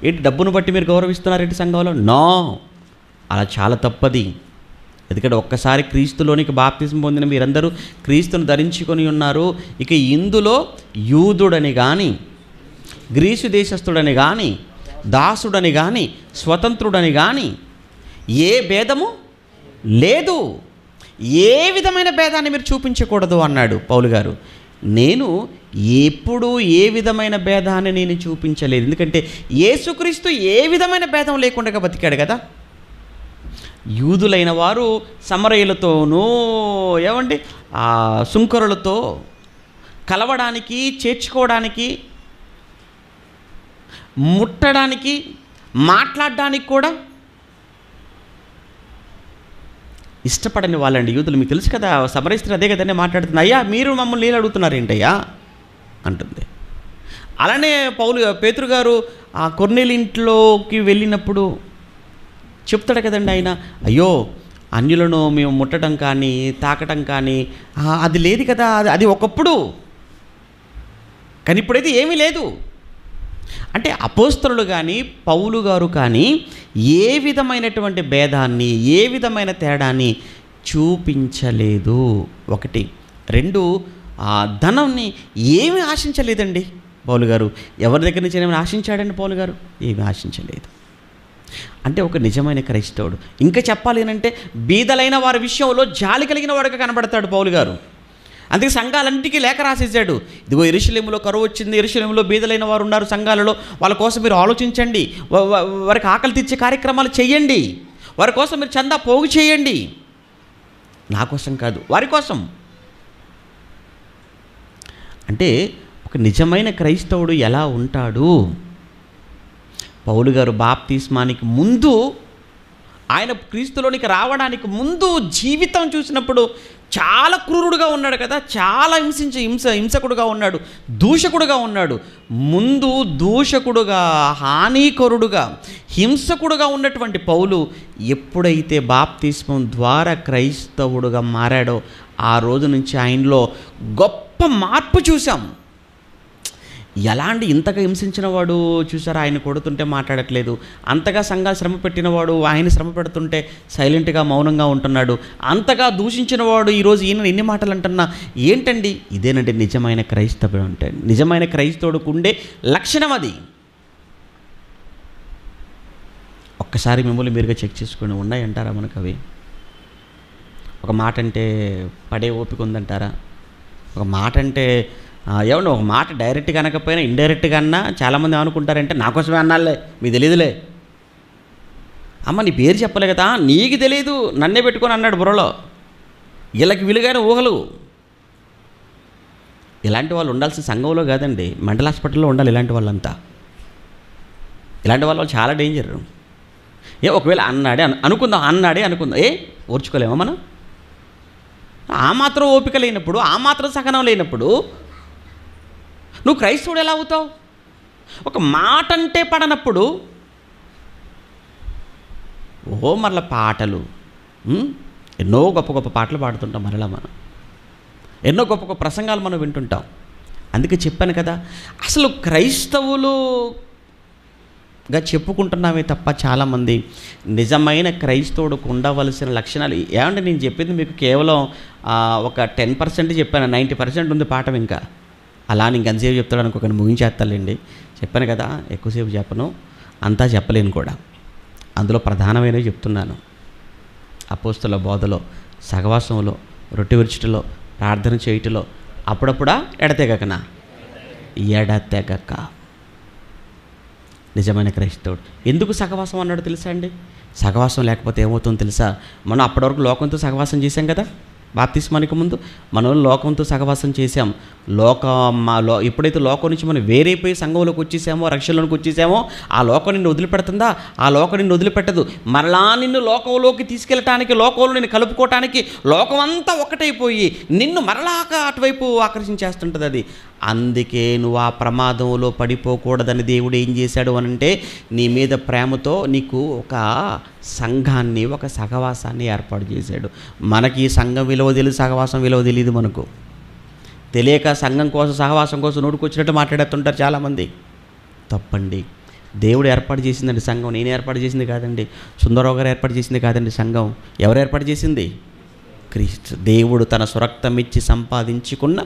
ఏంటి డబ్బును బట్టి మీరు గౌరవిస్తున్నారు ఏంటి సంఘంలో? నో, అలా చాలా తప్పది. ఎందుకంటే ఒక్కసారి క్రీస్తులోనికి బాప్తిజం పొందిన మీరందరూ క్రీస్తును ధరించుకొని ఉన్నారు. ఇక ఇందులో యూదుడని కానీ, గ్రీసు దేశస్థుడని కానీ, దాసుడని కానీ, స్వతంత్రుడని కానీ ఏ భేదము లేదు. ఏ విధమైన భేదాన్ని మీరు చూపించకూడదు అన్నాడు పౌలు గారు. నేను ఎప్పుడు ఏ విధమైన భేదాన్ని నేను చూపించలేదు. ఎందుకంటే యేసుక్రీస్తు ఏ విధమైన భేదం లేకుండా బతికాడు కదా. యూదులైన వారు సమరయులతోనూ సుంకరులతో కలవడానికి, చేర్చుకోవడానికి, ముట్టడానికి, మాట్లాడడానికి కూడా ఇష్టపడని వాళ్ళండి యూదులు. మీకు తెలుసు కదా, సమరయ స్త్రీ అదే కదండి మాట్లాడుతుంది. అయ్యా మీరు మమ్మల్ని నీళ్ళు అడుగుతున్నారు ఏంటయ్యా అంటుంది. అలానే పేతురు గారు ఆ కొర్నేలి ఇంట్లోకి వెళ్ళినప్పుడు చెప్తాడు కదండి ఆయన, అయ్యో అన్యులను మేము ముట్టడం కానీ తాకటం కానీ అది లేదు కదా, అది ఒకప్పుడు, కానీ ఇప్పుడైతే ఏమీ లేదు. అంటే అపోస్తలులు కానీ పౌలు గారు కానీ ఏ విధమైనటువంటి భేదాన్ని, ఏ విధమైన తేడాన్ని చూపించలేదు. ఒకటి. రెండు, ధనాన్ని ఏమీ ఆశించలేదండి పౌలు గారు. ఎవరి దగ్గర నుంచి ఏమైనా ఆశించాడండి పౌలు గారు? ఏమీ ఆశించలేదు. అంటే ఒక నిజమైన క్రైస్తవుడు. ఇంకా చెప్పాలి అంటే బీదలైన వారి విషయంలో జాలి కలిగిన వాడుగా కనబడతాడు పౌలు గారు. అందుకే సంఘాలన్నిటికీ లేఖ రాసేసాడు. ఇదిగో యెరూషలేములో కరువు వచ్చింది, యెరూషలేములో బీదలైన వారు ఉన్నారు సంఘాలలో, వాళ్ళ కోసం మీరు ఆలోచించండి, వారికి ఆకలి తీర్చే కార్యక్రమాలు చేయండి, వారి కోసం మీరు చందా పోగు చేయండి. నా కోసం కాదు, వారి కోసం. అంటే ఒక నిజమైన క్రైస్తవుడు ఎలా ఉంటాడు? పౌలు గారు బాప్తిస్మానికి ముందు, ఆయన క్రీస్తులోనికి రావడానికి ముందు జీవితం చూసినప్పుడు చాలా క్రూరుడుగా ఉన్నాడు కదా, చాలా హింసకుడుగా ఉన్నాడు, దూషకుడుగా ఉన్నాడు. ముందు దూషకుడుగా, హానికరుడుగా, హింసకుడుగా ఉన్నటువంటి పౌలు ఎప్పుడైతే బాప్తిస్మం ద్వారా క్రైస్తవుడుగా మారాడో ఆ రోజు నుంచి ఆయనలో గొప్ప మార్పు చూసాం. ఎలాంటి ఇంతగా హింసించిన వాడు చూసారా, ఆయన కొడుతుంటే మాట్లాడట్లేదు. అంతగా సంఘాలు శ్రమ పెట్టినవాడు ఆయన శ్రమ పెడుతుంటే సైలెంట్గా మౌనంగా ఉంటున్నాడు. అంతగా దూషించిన వాడు ఈరోజు ఈయన ఎన్ని మాటలు అంటున్నా ఏంటండి? ఇదేనండి నిజమైన క్రైస్తవుడు అంటే. నిజమైన క్రైస్తవుడికి ఉండే లక్షణం అది. ఒక్కసారి మిమ్మల్ని మీరుగా చెక్ చేసుకుని ఉన్నాయంటారా మనకు అవి? ఒక మాట అంటే పడే ఓపిక ఉందంటారా? ఒక మాట అంటే ఏమన్నా ఒక మాట డైరెక్ట్గా అనకపోయినా ఇండైరెక్ట్గా అన్నా చాలామంది ఏమనుకుంటారంటే నా కోసమే అన్నాలే, మీకు తెలియదులే. అమ్మ నీ పేరు చెప్పలే కదా, నీకు తెలియదు, నన్నే పెట్టుకొని అన్నాడు బుర్రలో. వీళ్ళకి వీలుగానే ఊహలు. ఇలాంటి వాళ్ళు ఉండాల్సిన సంఘంలో కాదండి, మెంటల్ హాస్పిటల్లో ఉండాలి ఇలాంటి వాళ్ళంతా. ఇలాంటి వాళ్ళు చాలా డేంజర్. ఒకవేళ అన్నాడే అనుకుందాం, ఓర్చుకోలేమా మనం? ఆ మాత్రం ఓపిక లేనప్పుడు, ఆ మాత్రం సహనం లేనప్పుడు నువ్వు క్రైస్తవుడు ఎలా అవుతావు? ఒక మాట అంటే పడనప్పుడు మరలా పాటలు, ఎన్నో గొప్ప గొప్ప పాటలు పాడుతుంటాం. మరలా మనం ఎన్నో గొప్ప గొప్ప ప్రసంగాలు మనం వింటుంటాం. అందుకే చెప్పాను కదా, అసలు క్రైస్తవులుగా చెప్పుకుంటున్నామే తప్ప చాలామంది నిజమైన క్రైస్తవుడికి ఉండవలసిన లక్షణాలు ఏమంటే నేను చెప్పింది మీకు కేవలం ఒక 10% చెప్పాను, 90% ఉంది పాఠం. ఇంకా అలా నేను ఎంతసేపు చెప్తాడు అనుకోకండి, ముగించేస్తాలేండి. చెప్పాను కదా ఎక్కువసేపు చెప్పను, అంతా చెప్పలేను కూడా. అందులో ప్రధానమైనవి చెప్తున్నాను. అపోస్తల బోధలో, సహవాసంలో, రొట్టె విరుచుటలో, ప్రార్థన చేయుటలో, అప్పుడప్పుడా ఎడతెగక నిజమైన క్రైస్తవుడు. ఎందుకు సహవాసం అన్నాడు తెలుసా అండి? సహవాసం లేకపోతే ఏమవుతుందో తెలుసా? మనం అప్పటివరకు లోకంతో సహవాసం చేశాం కదా, బాప్తిస్మానికి ముందు మనం లోకంతో సహవాసం చేశాం. ఎప్పుడైతే లోకం నుంచి మనం వేరైపోయి సంఘంలోకి వచ్చేసామో, రక్షణలోకి వచ్చేసామో, ఆ లోకం నిన్ను వదిలిపెడుతుందా? ఆ లోకం నిన్ను వదిలిపెట్టదు. మరలా నిన్ను లోకంలోకి తీసుకెళ్ళటానికి, లోకంలో నిన్ను కలుపుకోవటానికి లోకం అంతా ఒకటైపోయి నిన్ను మరలా అటువైపు ఆకర్షించేస్తుంటుంది అది. అందుకే నువ్వు ఆ ప్రమాదంలో పడిపోకూడదని దేవుడు ఏం చేశాడు అనంటే, నీ మీద ప్రేమతో నీకు ఒక సంఘాన్ని, ఒక సహవాసాన్ని ఏర్పాటు చేశాడు. మనకి సంఘం విలువ తెలియదు, సహవాసం విలువ తెలియదు. మనకు తెలియక సంఘం కోసం, సహవాసం కోసం నోటుకొచ్చినట్టు మాట్లాడుతుంటారు చాలామంది. తప్పండి. దేవుడు ఏర్పాటు చేసిందండి సంఘం. నేను ఏర్పాటు చేసింది కాదండి, సుందరరావు గారు ఏర్పాటు చేసింది కాదండి సంఘం. ఎవరు ఏర్పాటు చేసింది? క్రీస్తు. దేవుడు తన స్వరక్తం ఇచ్చి సంపాదించుకున్న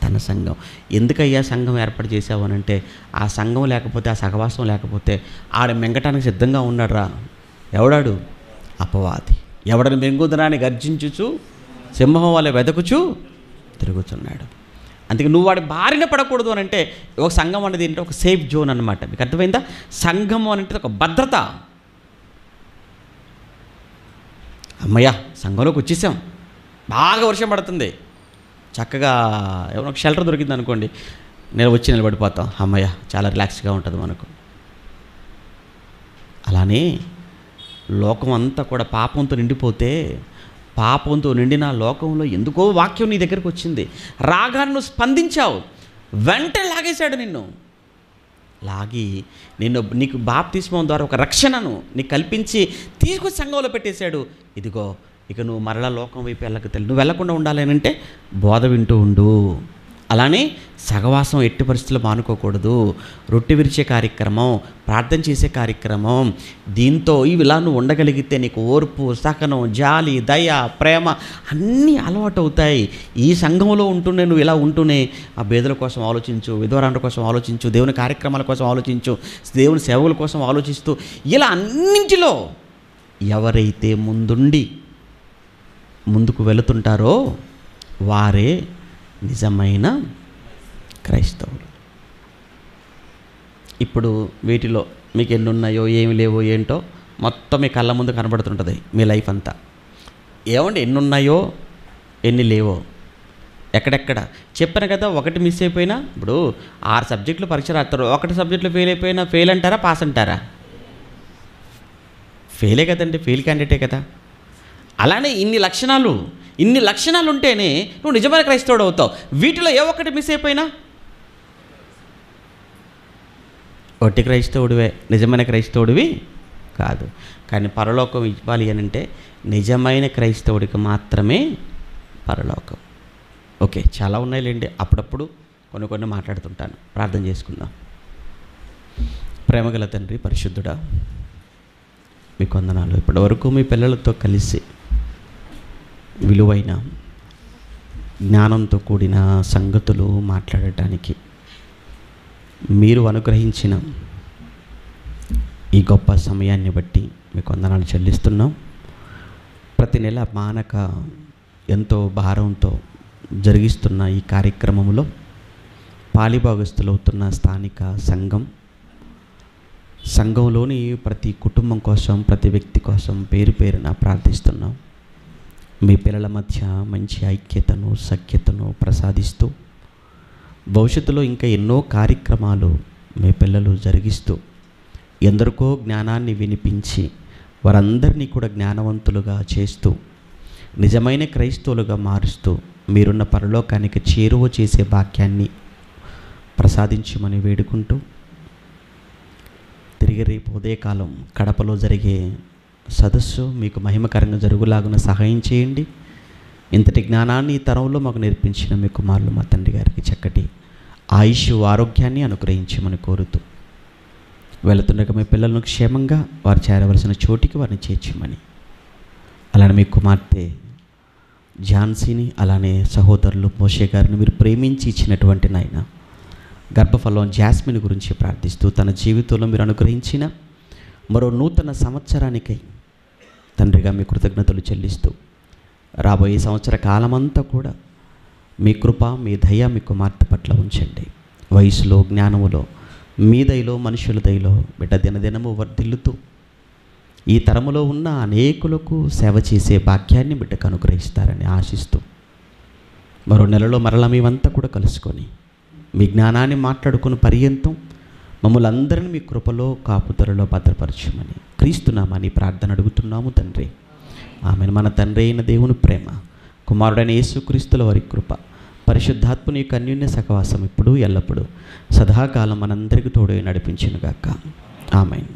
తన సంఘం. ఎందుకయ్యా సంఘం ఏర్పాటు చేసావు అనంటే, ఆ సంఘం లేకపోతే, ఆ సహవాసం లేకపోతే ఆడ మెంగటానికి సిద్ధంగా ఉన్నాడు. ఎవడాడు? అపవాది. ఎవడని మెంగుదరాన్ని గర్జించుచు సింహం వల్ల వెదకుచు తిరుగుతున్నాడు. అందుకే నువ్వు వాడి బారిన పడకూడదు అని అంటే, ఒక సంఘం అనేది ఏంటంటే ఒక సేఫ్ జోన్ అన్నమాట. మీకు అర్థమైందా? సంఘం అంటే ఒక భద్రత. అమ్మయ్య సంఘంలోకి వచ్చేసాం, బాగా వర్షం పడుతుంది, చక్కగా ఏమైనా ఒక షెల్టర్ దొరికింది అనుకోండి, నేను వచ్చి నిలబడిపోతాం. అమ్మయ్య చాలా రిలాక్స్గా ఉంటుంది మనకు. అలానే లోకం అంతా కూడా పాపంతో నిండిపోతే, పాపంతో నిండిన లోకంలో ఎందుకో వాక్యం నీ దగ్గరకు వచ్చింది. రాగాన్ని నువ్వు స్పందించావు, వెంటనే లాగేశాడు నిన్ను. లాగి నీకు బాప్తిస్మం ద్వారా ఒక రక్షణను నీకు కల్పించి తీసుకొచ్చి సంఘంలో పెట్టేశాడు. ఇదిగో ఇక నువ్వు మరలా లోకం వైపు నువ్వు వెళ్ళకుండా ఉండాలి అంటే బోధ వింటూ ఉండు. అలానే సహవాసం ఎట్టి పరిస్థితుల్లో మానుకోకూడదు. రొట్టె విరిచే కార్యక్రమం, ప్రార్థన చేసే కార్యక్రమం, దీంతో ఇలా నువ్వు ఉండగలిగితే నీకు ఓర్పు, సహనం, జాలి, దయ, ప్రేమ అన్నీ అలవాటు అవుతాయి. ఈ సంఘంలో ఉంటూనే నువ్వు ఇలా ఉంటూనే ఆ బేదల కోసం ఆలోచించు, విధవరాండ్ర కోసం ఆలోచించు, దేవుని కార్యక్రమాల కోసం ఆలోచించు, దేవుని సేవల కోసం ఆలోచిస్తూ ఇలా అన్నింటిలో ఎవరైతే ముందుకు వెళుతుంటారో వారే నిజమైన క్రైస్తవులు. ఇప్పుడు వీటిలో మీకు ఎన్ని ఉన్నాయో, ఏమి లేవో ఏంటో మొత్తం మీ కళ్ళ ముందు కనబడుతుంటుంది మీ లైఫ్ అంతా. ఏమండి ఎన్ని ఉన్నాయో ఎన్ని లేవో ఎక్కడెక్కడ చెప్పాను కదా, ఒకటి మిస్ అయిపోయినా, ఇప్పుడు 6 సబ్జెక్టులు పరీక్ష రాస్తారు, ఒకటి సబ్జెక్టులో ఫెయిల్ అయిపోయినా ఫెయిల్ అంటారా, పాస్ అంటారా? ఫెయిలే కదండి, ఫెయిల్ క్యాండిడేటే కదా. అలానే ఇన్ని లక్షణాలు ఉంటేనే నువ్వు నిజమైన క్రైస్తవుడు అవుతావు. వీటిలో ఏ ఒక్కటి మిస్ అయిపోయినా ఒట్టి క్రైస్తవుడివే, నిజమైన క్రైస్తవుడివి కాదు. కానీ పరలోకం ఇవ్వాలి అని అంటే నిజమైన క్రైస్తవుడికి మాత్రమే పరలోకం. ఓకే, చాలా ఉన్నాయిలేండి, అప్పుడప్పుడు కొన్ని మాట్లాడుతుంటాను. ప్రార్థన చేసుకుందాం. ప్రేమగల తండ్రి, పరిశుద్ధుడా, మీకు వందనాలు. ఇప్పటివరకు మీ పిల్లలతో కలిసి విలువైన జ్ఞానంతో కూడిన సంగతులు మాట్లాడటానికి మీరు అనుగ్రహించిన ఈ గొప్ప సమయాన్ని బట్టి మీకు వందనాలు చెల్లిస్తున్నాం. ప్రతి నెల మానక ఎంతో భారంతో జరిగిస్తున్న ఈ కార్యక్రమంలో పాలిభాగస్తులవుతున్న స్థానిక సంఘంలోని ప్రతి కుటుంబం కోసం, ప్రతి వ్యక్తి కోసం పేరు పేరున ప్రార్థిస్తున్నాం. మీ పిల్లల మధ్య మంచి ఐక్యతను, సఖ్యతను ప్రసాదిస్తూ భవిష్యత్తులో ఇంకా ఎన్నో కార్యక్రమాలు మీ పిల్లలు జరిగిస్తూ ఎందరికో జ్ఞానాన్ని వినిపించి వారందరినీ కూడా జ్ఞానవంతులుగా చేస్తూ నిజమైన క్రైస్తవులుగా మారుస్తూ మీరున్న పరలోకానికి చేరువ చేసే భాగ్యాన్ని ప్రసాదించమని వేడుకుంటూ, తిరిగి రేపు ఉదయకాలం కడపలో జరిగే సదస్సు మీకు మహిమకరంగా జరుగులాగున సహాయం చేయండి. ఇంతటి జ్ఞానాన్ని ఈ తరంలో మాకు నేర్పించిన మీ కుమారులు మా తండ్రి గారికి చక్కటి ఆయుష్, ఆరోగ్యాన్ని అనుగ్రహించమని కోరుతూ, వెళుతుండగా మీ పిల్లలను క్షేమంగా వారు చేరవలసిన చోటికి వారిని చేర్చమని, అలానే మీ కుమార్తె ఝాన్సీని, అలానే సహోదరులు మోషే గారిని మీరు ప్రేమించి ఇచ్చినటువంటి నాయన గర్భఫలం జాస్మిన్ గురించి ప్రార్థిస్తూ, తన జీవితంలో మీరు అనుగ్రహించిన మరో నూతన సంవత్సరానికై తండ్రిగా మీ కృతజ్ఞతలు చెల్లిస్తూ, రాబోయే సంవత్సర కాలమంతా కూడా మీ కృప, మీ దయ మీ కుమార్తె పట్ల ఉంచండి. వయసులో, జ్ఞానములో, మీ దయలో, మనుషుల దయలో బిడ్డ దినదినము వర్ధిల్లుతూ ఈ తరములో ఉన్న అనేకులకు సేవ చేసే భాగ్యాన్ని బిడ్డకు అనుగ్రహిస్తారని ఆశిస్తూ, మరో నెలలో మరలా మేమంతా కూడా కలుసుకొని మీ జ్ఞానాన్ని మాట్లాడుకుని పర్యంతం మమ్మల్ని అందరినీ మీ కృపలో, కాపుదలలో భద్రపరచమని క్రీస్తునామని ప్రార్థన అడుగుతున్నాము తండ్రి. ఆమెను. మన తండ్రి అయిన దేవుని ప్రేమ, కుమారుడైన యేసుక్రీస్తుల వారి కృప, పరిశుద్ధాత్మని యొక్క అన్యోన్య సహవాసం ఇప్పుడు ఎల్లప్పుడూ సదాకాలం మనందరికీ తోడై నడిపించునుగాక. ఆమేన్.